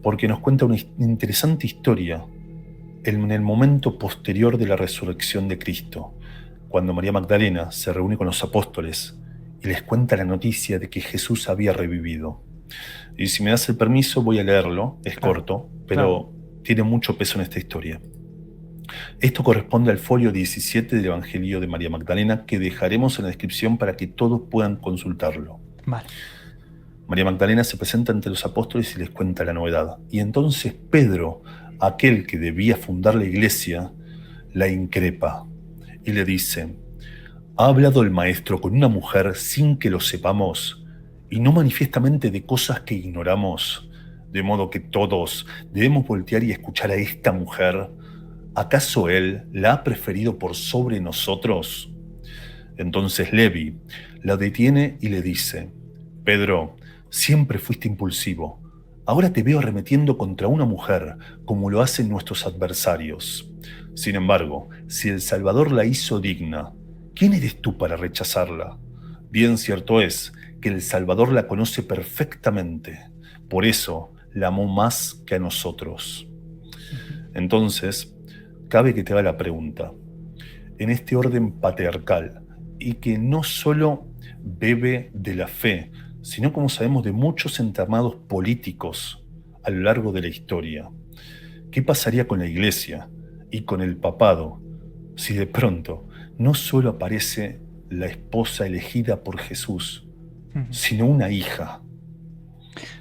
porque nos cuenta una interesante historia en el momento posterior de la resurrección de Cristo, cuando María Magdalena se reúne con los apóstoles y les cuenta la noticia de que Jesús había revivido. Y si me das el permiso voy a leerlo, es corto, pero tiene mucho peso en esta historia. Esto corresponde al folio 17 del Evangelio de María Magdalena, que dejaremos en la descripción para que todos puedan consultarlo. Vale. María Magdalena se presenta ante los apóstoles y les cuenta la novedad. Y entonces Pedro, aquel que debía fundar la iglesia, la increpa y le dice: ¿ha hablado el maestro con una mujer sin que lo sepamos y no manifiestamente de cosas que ignoramos? De modo que todos debemos voltear y escuchar a esta mujer. ¿Acaso él la ha preferido por sobre nosotros? Entonces Levi la detiene y le dice: Pedro, siempre fuiste impulsivo. Ahora te veo arremetiendo contra una mujer, como lo hacen nuestros adversarios. Sin embargo, si el Salvador la hizo digna, ¿quién eres tú para rechazarla? Bien cierto es que el Salvador la conoce perfectamente. Por eso la amó más que a nosotros. Entonces, cabe que te haga la pregunta. En este orden patriarcal, y que no solo bebe de la fe, sino, como sabemos, de muchos entramados políticos a lo largo de la historia. ¿Qué pasaría con la Iglesia y con el papado si de pronto no solo aparece la esposa elegida por Jesús, sino una hija?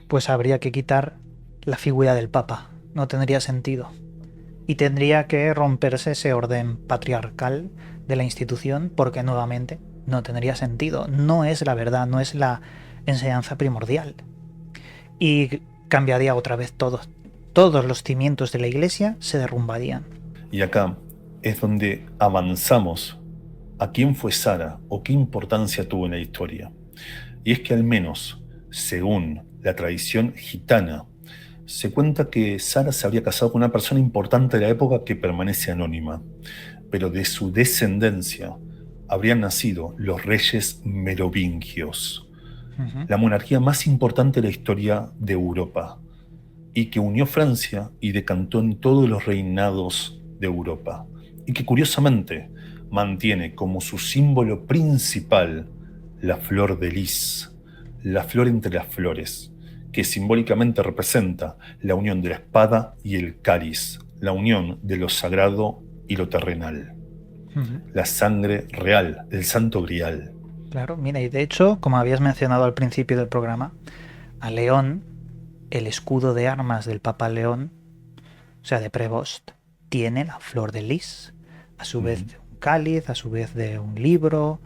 Pues habría que quitar la figura del Papa, no tendría sentido. Y tendría que romperse ese orden patriarcal de la institución, porque nuevamente no tendría sentido, no es la verdad, no es la enseñanza primordial. Y cambiaría otra vez todo. Todos los cimientos de la iglesia se derrumbarían. Y acá es donde avanzamos a quién fue Sara o qué importancia tuvo en la historia. Y es que, al menos según la tradición gitana, se cuenta que Sara se habría casado con una persona importante de la época que permanece anónima, pero de su descendencia habrían nacido los reyes merovingios, la monarquía más importante de la historia de Europa, y que unió Francia y decantó en todos los reinados de Europa, y que curiosamente mantiene como su símbolo principal la flor de lis, la flor entre las flores, que simbólicamente representa la unión de la espada y el cáliz, la unión de lo sagrado y lo terrenal, la sangre real, el santo grial. Claro, mira, y de hecho, como habías mencionado al principio del programa, a León, el escudo de armas del Papa León, o sea, de Prevost, tiene la flor de lis, a su vez de un cáliz, a su vez de un libro.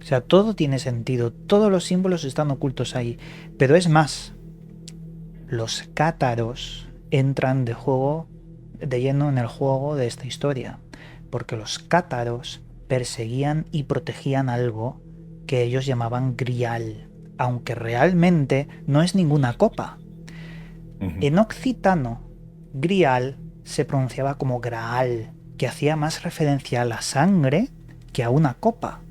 O sea, todo tiene sentido, todos los símbolos están ocultos ahí. Pero es más, los cátaros entran de lleno en el juego de esta historia, porque los cátaros perseguían y protegían algo que ellos llamaban grial, aunque realmente no es ninguna copa. En occitano, grial se pronunciaba como graal, que hacía más referencia a la sangre que a una copa.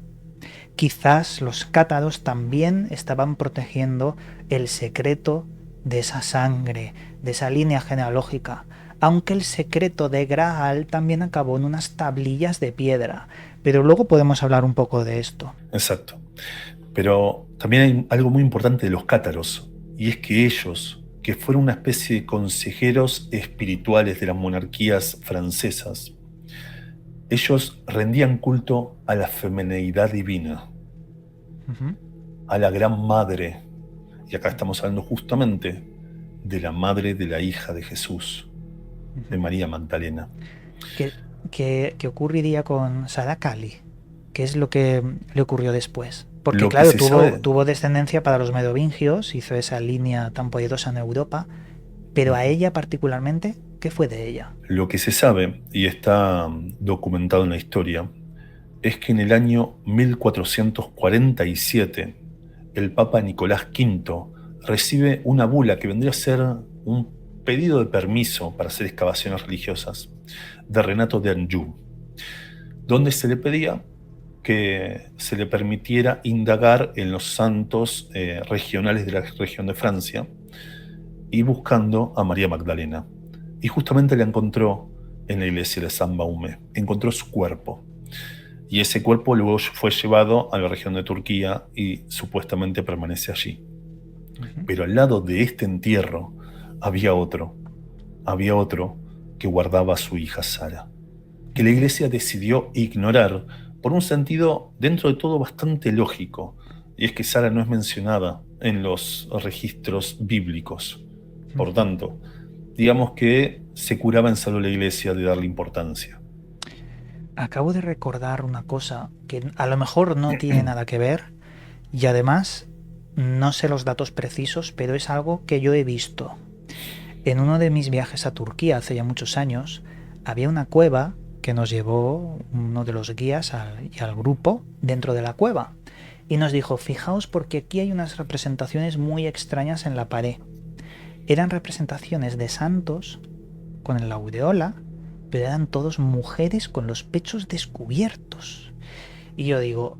Quizás los cátaros también estaban protegiendo el secreto de esa sangre, de esa línea genealógica, aunque el secreto de Graal también acabó en unas tablillas de piedra. Pero luego podemos hablar un poco de esto. Exacto. Pero también hay algo muy importante de los cátaros, y es que ellos, que fueron una especie de consejeros espirituales de las monarquías francesas, ellos rendían culto a la femineidad divina, a la gran madre. Y acá estamos hablando justamente de la madre de la hija de Jesús, de María Magdalena. ¿Qué ocurriría con Sara Cali? ¿Qué es lo que le ocurrió después? Porque Lo que claro, se sabe, tuvo descendencia para los merovingios, hizo esa línea tan poderosa en Europa, pero a ella particularmente, ¿qué fue de ella? lo que se sabe y está documentado en la historia es que en el año 1447 el Papa Nicolás V recibe una bula que vendría a ser un pedido de permiso para hacer excavaciones religiosas de Renato de Anjou, donde se le pedía que se le permitiera indagar en los santos regionales de la región de Francia y buscando a María Magdalena. Y justamente la encontró en la iglesia de San Baume, encontró su cuerpo. Y ese cuerpo luego fue llevado a la región de Turquía y supuestamente permanece allí. Pero al lado de este entierro había otro que guardaba a su hija Sara, que la iglesia decidió ignorar por un sentido dentro de todo bastante lógico, y es que Sara no es mencionada en los registros bíblicos. Por tanto, digamos que se curaba en salud la iglesia de darle importancia. Acabo de recordar una cosa que a lo mejor no tiene nada que ver y además no sé los datos precisos, pero es algo que yo he visto. En uno de mis viajes a Turquía hace ya muchos años, había una cueva que nos llevó uno de los guías y al grupo dentro de la cueva. Y nos dijo, fijaos porque aquí hay unas representaciones muy extrañas en la pared. Eran representaciones de santos con la aureola, pero eran todos mujeres con los pechos descubiertos. Y yo digo,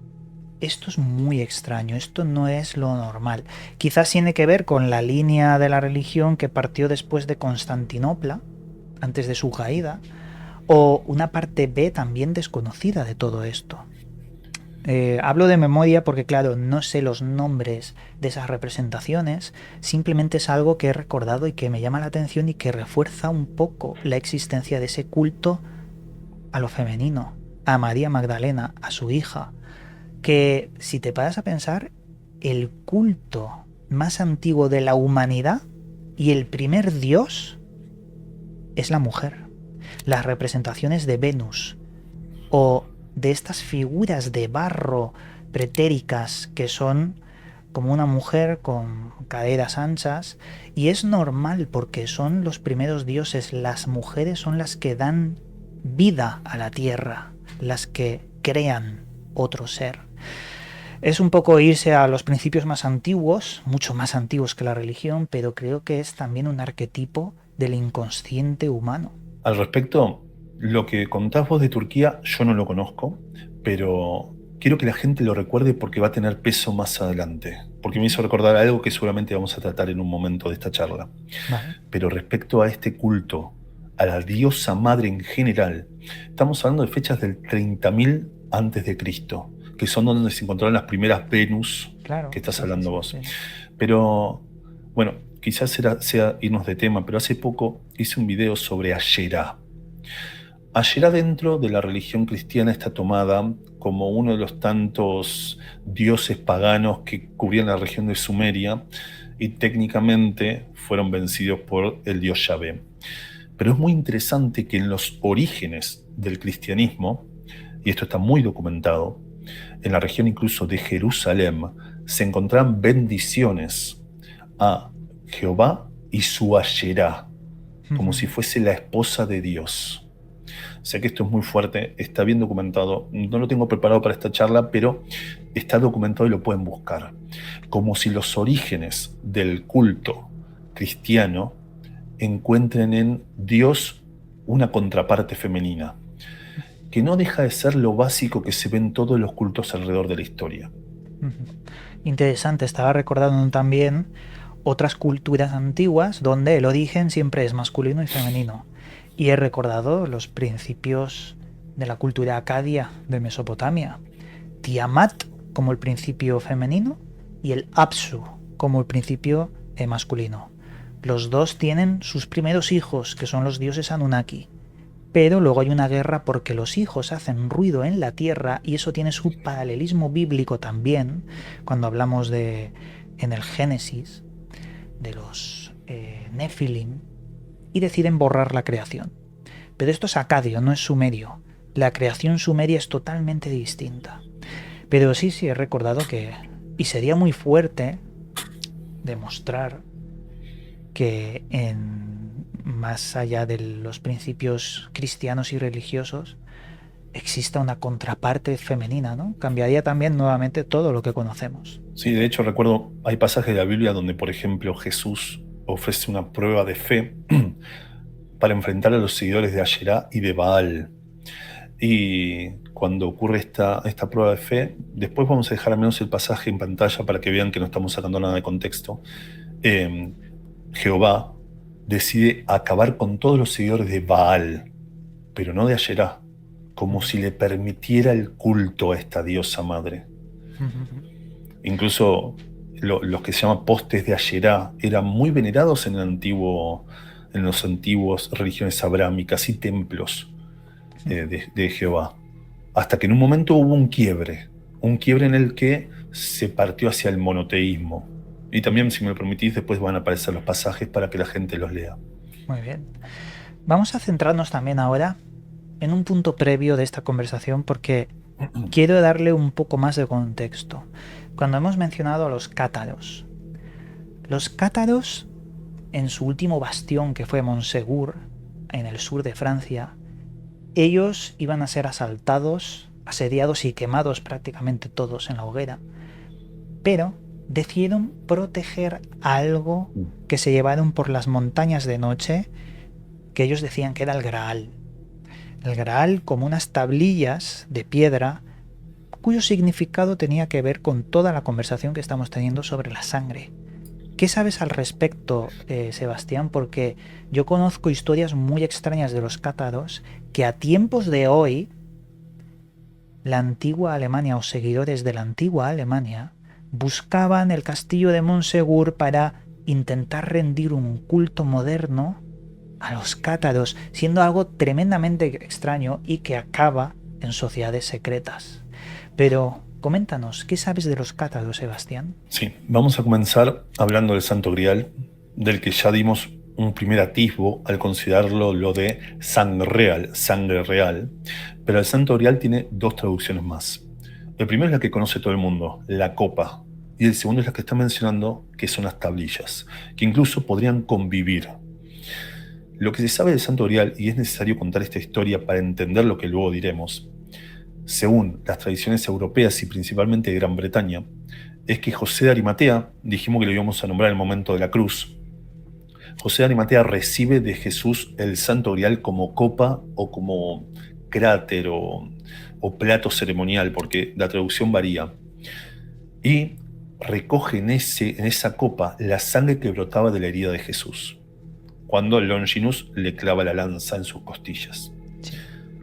esto es muy extraño, esto no es lo normal. Quizás tiene que ver con la línea de la religión que partió después de Constantinopla, antes de su caída, o una parte B también desconocida de todo esto. Hablo de memoria porque, claro, no sé los nombres de esas representaciones, simplemente es algo que he recordado y que me llama la atención y que refuerza un poco la existencia de ese culto a lo femenino, a María Magdalena, a su hija, que si te paras a pensar, el culto más antiguo de la humanidad y el primer dios es la mujer. Las representaciones de Venus o de estas figuras de barro pretéricas que son como una mujer con caderas anchas, y es normal porque son los primeros dioses, las mujeres son las que dan vida a la tierra, las que crean otro ser. Es un poco irse a los principios más antiguos, mucho más antiguos que la religión, pero creo que es también un arquetipo del inconsciente humano. Al respecto, lo que contás vos de Turquía, yo no lo conozco, pero quiero que la gente lo recuerde porque va a tener peso más adelante, porque me hizo recordar algo que seguramente vamos a tratar en un momento de esta charla. Vale. Pero respecto a este culto, a la diosa madre en general, estamos hablando de fechas del 30.000 antes de Cristo, que son donde se encontraron las primeras Venus, claro, que estás sí, hablando sí, vos. sí. Pero, bueno, quizás sea irnos de tema, pero hace poco hice un video sobre Asherah. Asherah dentro de la religión cristiana está tomada como uno de los tantos dioses paganos que cubrían la región de Sumeria y técnicamente fueron vencidos por el dios Yahvé. Pero es muy interesante que en los orígenes del cristianismo, y esto está muy documentado, en la región incluso de Jerusalén, se encontraban bendiciones a Jehová y su Asherah, como si fuese la esposa de Dios. Sé que esto es muy fuerte, está bien documentado, no lo tengo preparado para esta charla, pero está documentado y lo pueden buscar. Como si los orígenes del culto cristiano encuentren en Dios una contraparte femenina, que no deja de ser lo básico que se ve en todos los cultos alrededor de la historia. Interesante, estaba recordando también otras culturas antiguas donde el origen siempre es masculino y femenino. Y he recordado los principios de la cultura acadia de Mesopotamia. Tiamat como el principio femenino y el Apsu como el principio masculino. Los dos tienen sus primeros hijos, que son los dioses Anunnaki. Pero luego hay una guerra porque los hijos hacen ruido en la tierra y eso tiene su paralelismo bíblico también, cuando hablamos en el Génesis, de los Nefilim. y deciden borrar la creación. Pero esto es acadio, no es sumerio. La creación sumeria es totalmente distinta. Pero sí, he recordado que... Y sería muy fuerte demostrar que más allá de los principios cristianos y religiosos, exista una contraparte femenina, ¿no? Cambiaría también nuevamente todo lo que conocemos. Sí, de hecho recuerdo, hay pasajes de la Biblia donde, por ejemplo, Jesús ofrece una prueba de fe para enfrentar a los seguidores de Asherá y de Baal. Y cuando ocurre esta prueba de fe, después vamos a dejar al menos el pasaje en pantalla para que vean que no estamos sacando nada de contexto. Jehová decide acabar con todos los seguidores de Baal, pero no de Asherá, como si le permitiera el culto a esta diosa madre. Incluso los que se llaman postes de Asherá eran muy venerados en los antiguos religiones abrámicas y templos de Jehová. Hasta que en un momento hubo un quiebre en el que se partió hacia el monoteísmo. Y también, si me lo permitís, después van a aparecer los pasajes para que la gente los lea. Muy bien. Vamos a centrarnos también ahora en un punto previo de esta conversación porque quiero darle un poco más de contexto. Cuando hemos mencionado a los cátaros en su último bastión, que fue Montségur, en el sur de Francia, ellos iban a ser asaltados, asediados y quemados prácticamente todos en la hoguera, pero decidieron proteger algo que se llevaron por las montañas de noche, que ellos decían que era el Graal. El Graal, como unas tablillas de piedra cuyo significado tenía que ver con toda la conversación que estamos teniendo sobre la sangre. ¿Qué sabes al respecto, Sebastián? Porque yo conozco historias muy extrañas de los cátaros que a tiempos de hoy la antigua Alemania o seguidores de la antigua Alemania buscaban el castillo de Montségur para intentar rendir un culto moderno a los cátaros, siendo algo tremendamente extraño y que acaba en sociedades secretas. Pero coméntanos, ¿qué sabes de los cátaros, Sebastián? Sí, vamos a comenzar hablando del Santo Grial, del que ya dimos un primer atisbo al considerarlo lo de sangre real, pero el Santo Grial tiene dos traducciones más. El primero es la que conoce todo el mundo, la copa, y el segundo es la que está mencionando, que son las tablillas, que incluso podrían convivir. Lo que se sabe del Santo Grial, y es necesario contar esta historia para entender lo que luego diremos, según las tradiciones europeas y principalmente de Gran Bretaña, es que José de Arimatea, dijimos que lo íbamos a nombrar en el momento de la cruz, José de Arimatea recibe de Jesús el Santo Grial como copa o como cráter o plato ceremonial, porque la traducción varía, y recoge en esa copa la sangre que brotaba de la herida de Jesús, cuando Longinus le clava la lanza en sus costillas. Sí.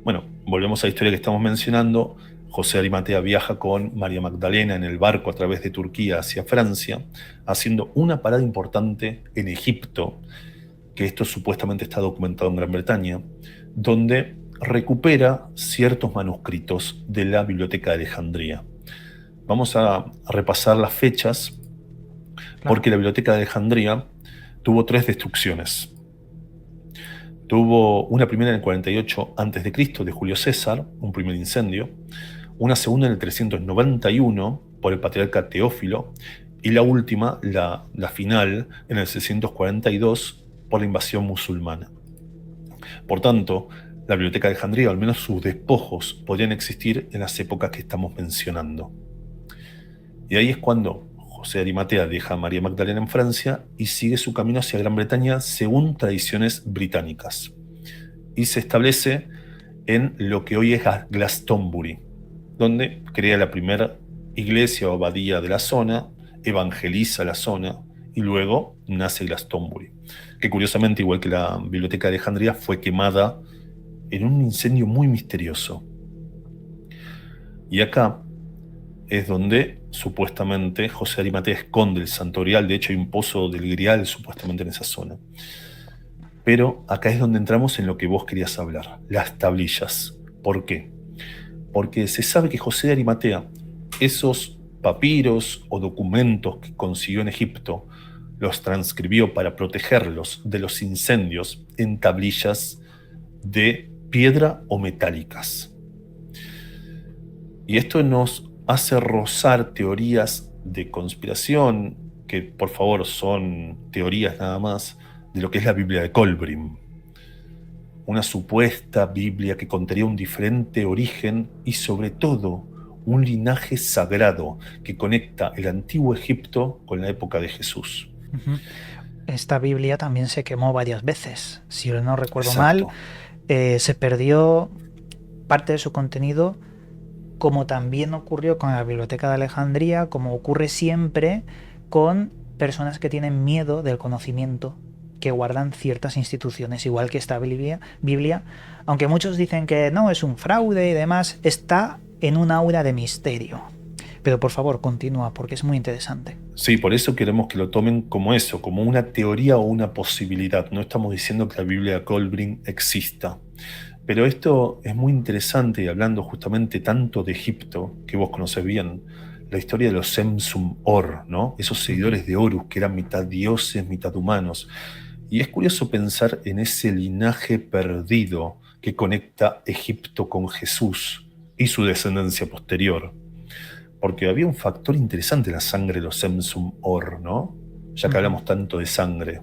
Bueno, volvemos a la historia que estamos mencionando. José de Arimatea viaja con María Magdalena en el barco a través de Turquía hacia Francia, haciendo una parada importante en Egipto, que esto supuestamente está documentado en Gran Bretaña, donde recupera ciertos manuscritos de la Biblioteca de Alejandría. Vamos a repasar las fechas, porque la Biblioteca de Alejandría tuvo 3 destrucciones. Tuvo una primera en el 48 a.C. de Julio César, un primer incendio, una segunda en el 391 por el patriarca Teófilo, y la última, la final, en el 642 por la invasión musulmana. Por tanto, la Biblioteca de Alejandría, o al menos sus despojos, podrían existir en las épocas que estamos mencionando. Y ahí es cuando José de Arimatea deja a María Magdalena en Francia y sigue su camino hacia Gran Bretaña según tradiciones británicas. Y se establece en lo que hoy es Glastonbury, donde crea la primera iglesia o abadía de la zona, evangeliza la zona y luego nace Glastonbury, que curiosamente, igual que la Biblioteca de Alejandría, fue quemada en un incendio muy misterioso. Y acá es donde supuestamente José de Arimatea esconde el Santo Grial. De hecho hay un pozo del Grial supuestamente en esa zona. Pero acá es donde entramos en lo que vos querías hablar, las tablillas. ¿Por qué? Porque se sabe que José de Arimatea, esos papiros o documentos que consiguió en Egipto, los transcribió para protegerlos de los incendios en tablillas de piedra o metálicas. Y esto nos hace rozar teorías de conspiración, que por favor son teorías nada más, de lo que es la Biblia de Kolbrin. Una supuesta Biblia que contaría un diferente origen y sobre todo un linaje sagrado que conecta el antiguo Egipto con la época de Jesús. Ujú. Esta Biblia también se quemó varias veces. Si yo no recuerdo Exacto. mal, se perdió parte de su contenido, como también ocurrió con la Biblioteca de Alejandría, como ocurre siempre con personas que tienen miedo del conocimiento que guardan ciertas instituciones, igual que esta Biblia, aunque muchos dicen que no, es un fraude y demás, está en un aura de misterio. Pero por favor, continúa, porque es muy interesante. Sí, por eso queremos que lo tomen como eso, como una teoría o una posibilidad. No estamos diciendo que la Biblia de Kolbrin exista. Pero esto es muy interesante, y hablando justamente tanto de Egipto, que vos conocés bien, la historia de los Semsum Or, ¿no? Esos seguidores de Horus, que eran mitad dioses, mitad humanos. Y es curioso pensar en ese linaje perdido que conecta Egipto con Jesús y su descendencia posterior. Porque había un factor interesante en la sangre de los Semsum Or, ¿no? Ya que hablamos tanto de sangre.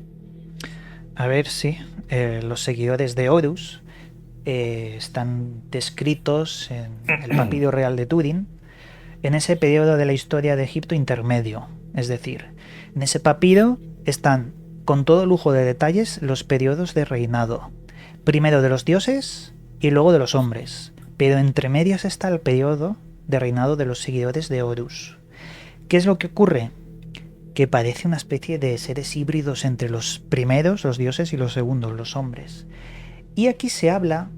A ver, sí, los seguidores de Horus están descritos en el Papiro Real de Turín, en ese periodo de la historia de Egipto intermedio. Es decir, en ese papiro están con todo lujo de detalles los periodos de reinado, primero de los dioses y luego de los hombres, pero entre medias está el periodo de reinado de los seguidores de Horus. ¿Qué es lo que ocurre? Que parece una especie de seres híbridos entre los primeros, los dioses, y los segundos, los hombres. Y aquí se habla,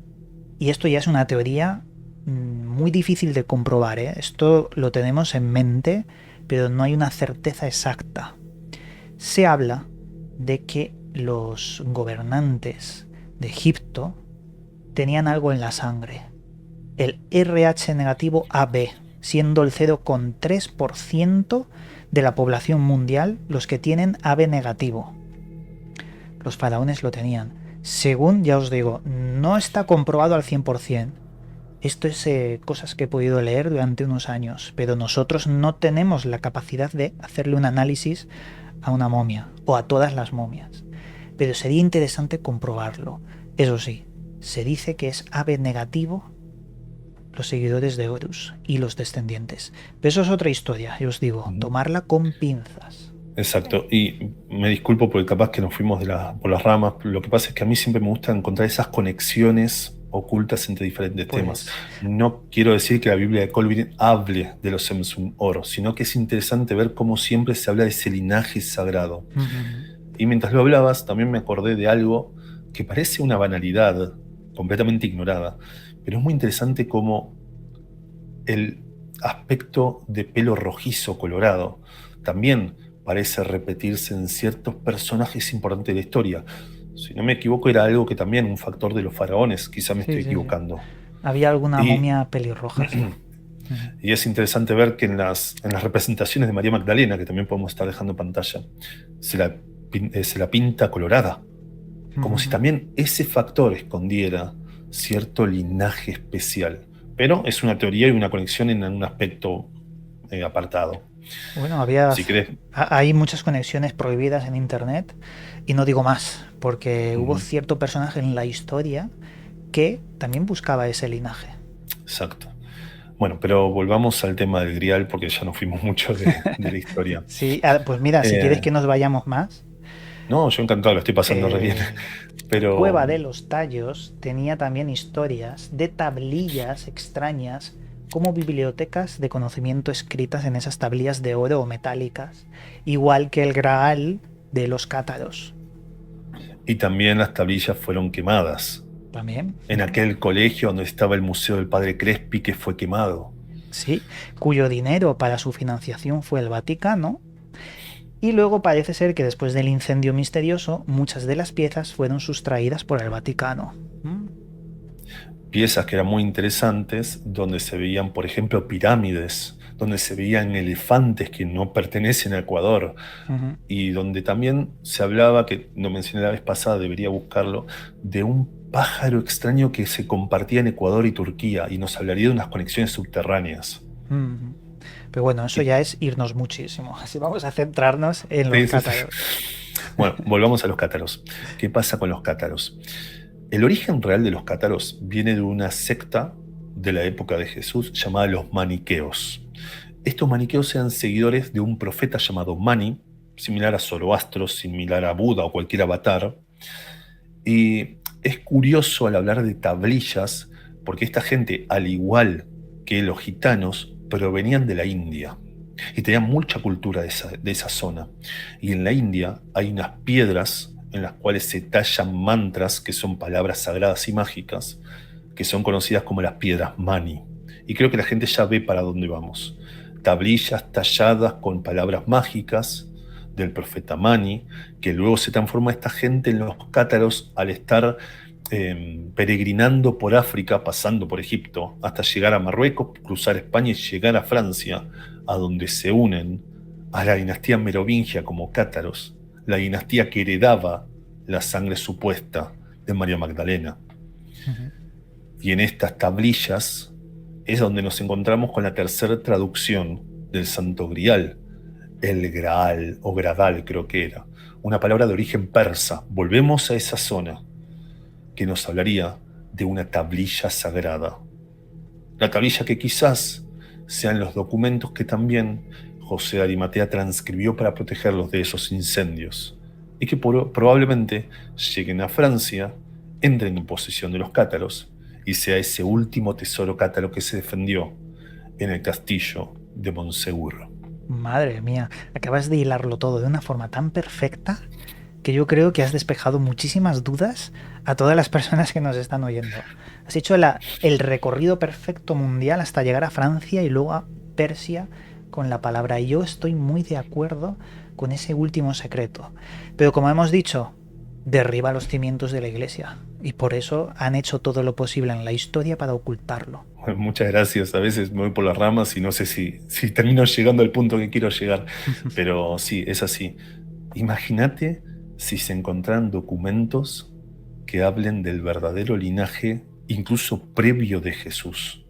y esto ya es una teoría muy difícil de comprobar, ¿eh? Esto lo tenemos en mente, pero no hay una certeza exacta. Se habla de que los gobernantes de Egipto tenían algo en la sangre, el RH negativo AB, siendo el 0,3% de la población mundial los que tienen AB negativo. Los faraones lo tenían. Según, ya os digo, no está comprobado al 100%. Esto es cosas que he podido leer durante unos años, pero nosotros no tenemos la capacidad de hacerle un análisis a una momia o a todas las momias. Pero sería interesante comprobarlo. Eso sí, se dice que es AB negativo los seguidores de Horus y los descendientes. Pero eso es otra historia, yo os digo, tomarla con pinzas. Exacto, y me disculpo porque capaz que nos fuimos por las ramas. Lo que pasa es que a mí siempre me gusta encontrar esas conexiones ocultas entre diferentes temas. No quiero decir que la Biblia de Kolbrin hable de los Semsum Or, sino que es interesante ver cómo siempre se habla de ese linaje sagrado. Y mientras lo hablabas, también me acordé de algo que parece una banalidad, completamente ignorada, pero es muy interesante cómo el aspecto de pelo rojizo colorado también parece repetirse en ciertos personajes importantes de la historia. Si no me equivoco, era algo que también un factor de los faraones, quizá me estoy equivocando. Había alguna momia pelirroja. Y es interesante ver que en las representaciones de María Magdalena, que también podemos estar dejando en pantalla, se la pinta colorada, como si también ese factor escondiera cierto linaje especial. Pero es una teoría y una conexión en un aspecto apartado. Bueno, Si querés, hay muchas conexiones prohibidas en internet, y no digo más, porque hubo cierto personaje en la historia que también buscaba ese linaje. Exacto. Bueno, pero volvamos al tema del Grial, porque ya nos fuimos mucho de la historia. Sí, pues mira, si quieres que nos vayamos más. No, yo encantado, lo estoy pasando re bien. Pero... Cueva de los Tallos tenía también historias de tablillas extrañas como bibliotecas de conocimiento escritas en esas tablillas de oro o metálicas, igual que el Graal de los cátaros. Y también las tablillas fueron quemadas. También. En aquel colegio donde estaba el Museo del Padre Crespi, que fue quemado. Sí, cuyo dinero para su financiación fue el Vaticano. Y luego parece ser que después del incendio misterioso, muchas de las piezas fueron sustraídas por el Vaticano. Piezas que eran muy interesantes, donde se veían, por ejemplo, pirámides, donde se veían elefantes que no pertenecen a Ecuador, Ujú. y donde también se hablaba, que no mencioné la vez pasada, debería buscarlo, de un pájaro extraño que se compartía en Ecuador y Turquía, y nos hablaría de unas conexiones subterráneas. Ujú. Pero bueno, eso Y- ya es irnos muchísimo. Así vamos a centrarnos en los sí, sí, sí. cátaros. Bueno, volvamos a los cátaros. ¿Qué pasa con los cátaros? El origen real de los cátaros viene de una secta de la época de Jesús llamada los maniqueos. Estos maniqueos eran seguidores de un profeta llamado Mani, similar a Zoroastro, similar a Buda o cualquier avatar. Y es curioso al hablar de tablillas, porque esta gente, al igual que los gitanos, provenían de la India y tenían mucha cultura de esa zona. Y en la India hay unas piedras en las cuales se tallan mantras, que son palabras sagradas y mágicas, que son conocidas como las piedras Mani. Y creo que la gente ya ve para dónde vamos. Tablillas talladas con palabras mágicas del profeta Mani, que luego se transforma esta gente en los cátaros al estar peregrinando por África, pasando por Egipto, hasta llegar a Marruecos, cruzar España y llegar a Francia, a donde se unen a la dinastía merovingia como cátaros, la dinastía que heredaba la sangre supuesta de María Magdalena. Ujú. Y en estas tablillas es donde nos encontramos con la tercera traducción del Santo Grial, el Graal o Gradal creo que era, una palabra de origen persa. Volvemos a esa zona que nos hablaría de una tablilla sagrada. La tablilla que quizás sean los documentos que también José de Arimatea transcribió para protegerlos de esos incendios y que probablemente lleguen a Francia, entren en posesión de los cátaros y sea ese último tesoro cátaro que se defendió en el castillo de Monsegur. Madre mía, acabas de hilarlo todo de una forma tan perfecta que yo creo que has despejado muchísimas dudas a todas las personas que nos están oyendo. Has hecho el recorrido perfecto mundial hasta llegar a Francia y luego a Persia con la palabra. Y yo estoy muy de acuerdo con ese último secreto. Pero como hemos dicho, derriba los cimientos de la iglesia. Y por eso han hecho todo lo posible en la historia para ocultarlo. Bueno, muchas gracias. A veces me voy por las ramas y no sé si termino llegando al punto que quiero llegar, pero sí, es así. Imagínate si se encontraran documentos que hablen del verdadero linaje, incluso previo de Jesús.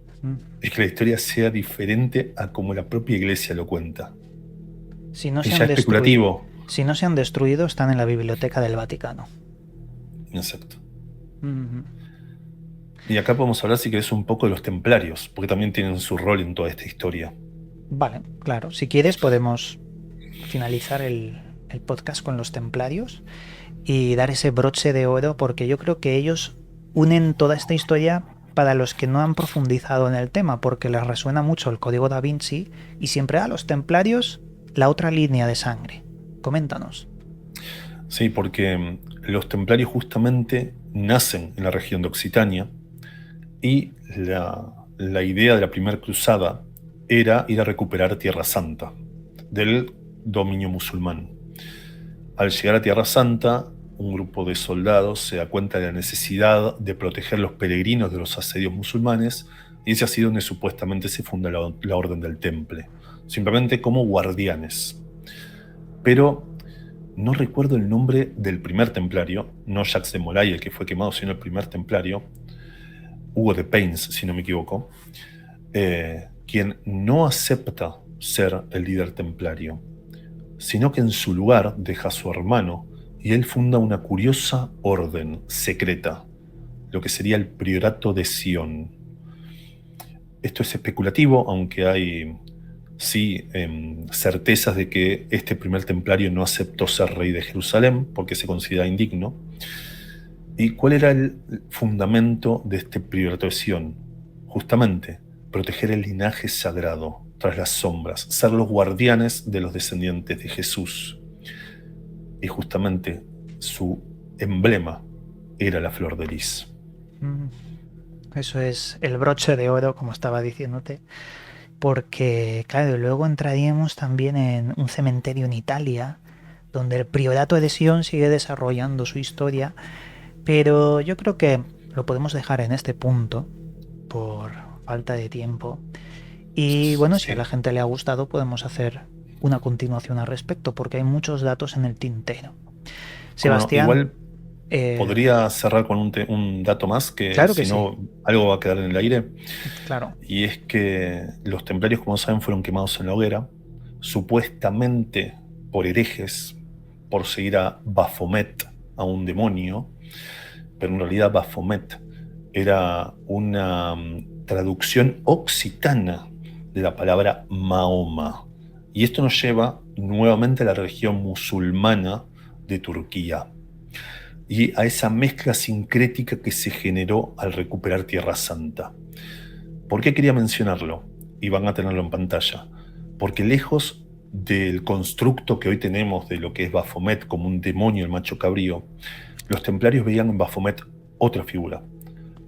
Es que la historia sea diferente a como la propia iglesia lo cuenta. Si no Es se ya han destruido, especulativo. si no se han destruido, están en la biblioteca del Vaticano. Exacto. Ujú. Y acá podemos hablar, si querés, un poco de los templarios, porque también tienen su rol en toda esta historia. Vale, claro. Si quieres podemos finalizar el podcast con los templarios y dar ese broche de oro porque yo creo que ellos unen toda esta historia para los que no han profundizado en el tema porque les resuena mucho el Código Da Vinci y siempre a los templarios la otra línea de sangre. Coméntanos. Sí, porque los templarios justamente nacen en la región de Occitania y la idea de la primera cruzada era ir a recuperar Tierra Santa del dominio musulmán. Al llegar a Tierra Santa, un grupo de soldados se da cuenta de la necesidad de proteger los peregrinos de los asedios musulmanes y es así donde supuestamente se funda la Orden del Temple, simplemente como guardianes. Pero no recuerdo el nombre del primer templario, no Jacques de Molay, el que fue quemado, sino el primer templario, Hugo de Payns, si no me equivoco, quien no acepta ser el líder templario, sino que en su lugar deja a su hermano y él funda una curiosa orden secreta, lo que sería el Priorato de Sion. Esto es especulativo, aunque hay sí certezas de que este primer templario no aceptó ser rey de Jerusalén porque se considera indigno. ¿Y cuál era el fundamento de este Priorato de Sion? Justamente, proteger el linaje sagrado tras las sombras, ser los guardianes de los descendientes de Jesús. Y justamente su emblema era la flor de lis. Eso es el broche de oro, como estaba diciéndote, porque, claro, luego entraríamos también en un cementerio en Italia, donde el Priorato de Sion sigue desarrollando su historia, pero yo creo que lo podemos dejar en este punto, por falta de tiempo, Y bueno, si Sí. a la gente le ha gustado, podemos hacer una continuación al respecto, porque hay muchos datos en el tintero. Como no, Sebastián, igual podría cerrar con un dato más, que claro que si sí, no, algo va a quedar en el aire. claro. Y es que los templarios, como saben, fueron quemados en la hoguera, supuestamente por herejes, por seguir a Baphomet, a un demonio, pero en realidad Baphomet era una traducción occitana de la palabra Mahoma. Y esto nos lleva nuevamente a la religión musulmana de Turquía y a esa mezcla sincrética que se generó al recuperar Tierra Santa. ¿Por qué quería mencionarlo? Y van a tenerlo en pantalla. Porque lejos del constructo que hoy tenemos de lo que es Baphomet como un demonio, el macho cabrío, los templarios veían en Baphomet otra figura,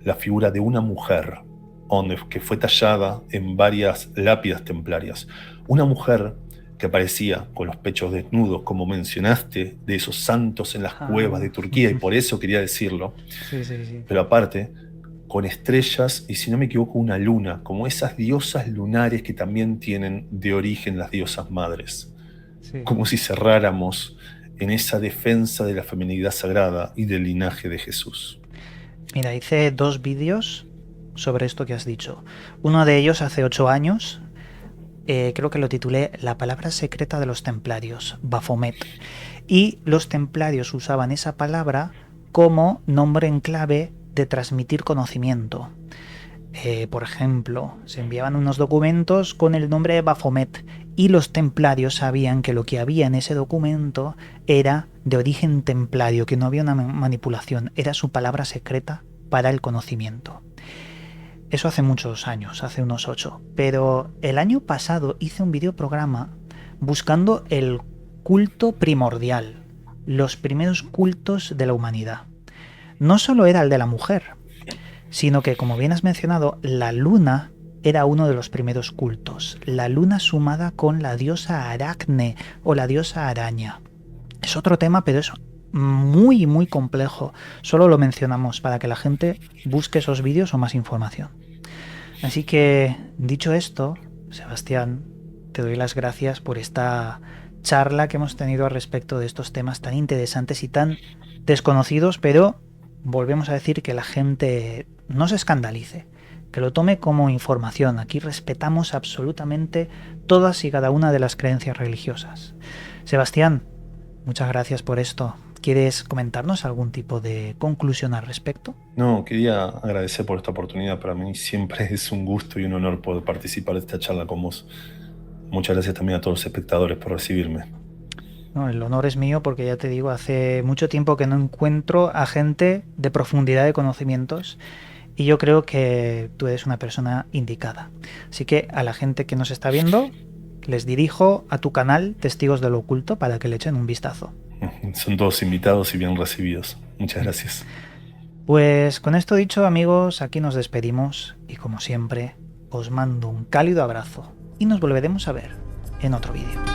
la figura de una mujer, que fue tallada en varias lápidas templarias. Una mujer que aparecía con los pechos desnudos, como mencionaste, de esos santos en las cuevas de Ah, Turquía, y por eso quería decirlo, sí, sí, sí. pero aparte, con estrellas y, si no me equivoco, una luna, como esas diosas lunares que también tienen de origen las diosas madres. Sí. Como si cerráramos en esa defensa de la feminidad sagrada y del linaje de Jesús. Mira, hice 2 vídeos sobre esto que has dicho. Uno de ellos hace 8 años, creo que lo titulé La palabra secreta de los templarios, Baphomet. Y los templarios usaban esa palabra como nombre en clave de transmitir conocimiento. Por ejemplo, se enviaban unos documentos con el nombre de Baphomet y los templarios sabían que lo que había en ese documento era de origen templario, que no había una manipulación, era su palabra secreta para el conocimiento. Eso hace muchos años, hace unos 8. Pero el año pasado hice un videoprograma buscando el culto primordial, los primeros cultos de la humanidad. No solo era el de la mujer, sino que, como bien has mencionado, la luna era uno de los primeros cultos. La luna sumada con la diosa Aracne o la diosa araña. Es otro tema, pero es muy, muy complejo. Solo lo mencionamos para que la gente busque esos vídeos o más información. Así que, dicho esto, Sebastián, te doy las gracias por esta charla que hemos tenido al respecto de estos temas tan interesantes y tan desconocidos, pero volvemos a decir que la gente no se escandalice, que lo tome como información. Aquí respetamos absolutamente todas y cada una de las creencias religiosas. Sebastián, muchas gracias por esto. ¿Quieres comentarnos algún tipo de conclusión al respecto? No, quería agradecer por esta oportunidad. Para mí siempre es un gusto y un honor poder participar de esta charla con vos. Muchas gracias también a todos los espectadores por recibirme. No, el honor es mío porque ya te digo, hace mucho tiempo que no encuentro a gente de profundidad de conocimientos y yo creo que tú eres una persona indicada. Así que a la gente que nos está viendo, les dirijo a tu canal Testigos de lo Oculto para que le echen un vistazo. Son todos invitados y bien recibidos. Muchas gracias. Pues con esto dicho, amigos, aquí nos despedimos y como siempre, os mando un cálido abrazo y nos volveremos a ver en otro vídeo.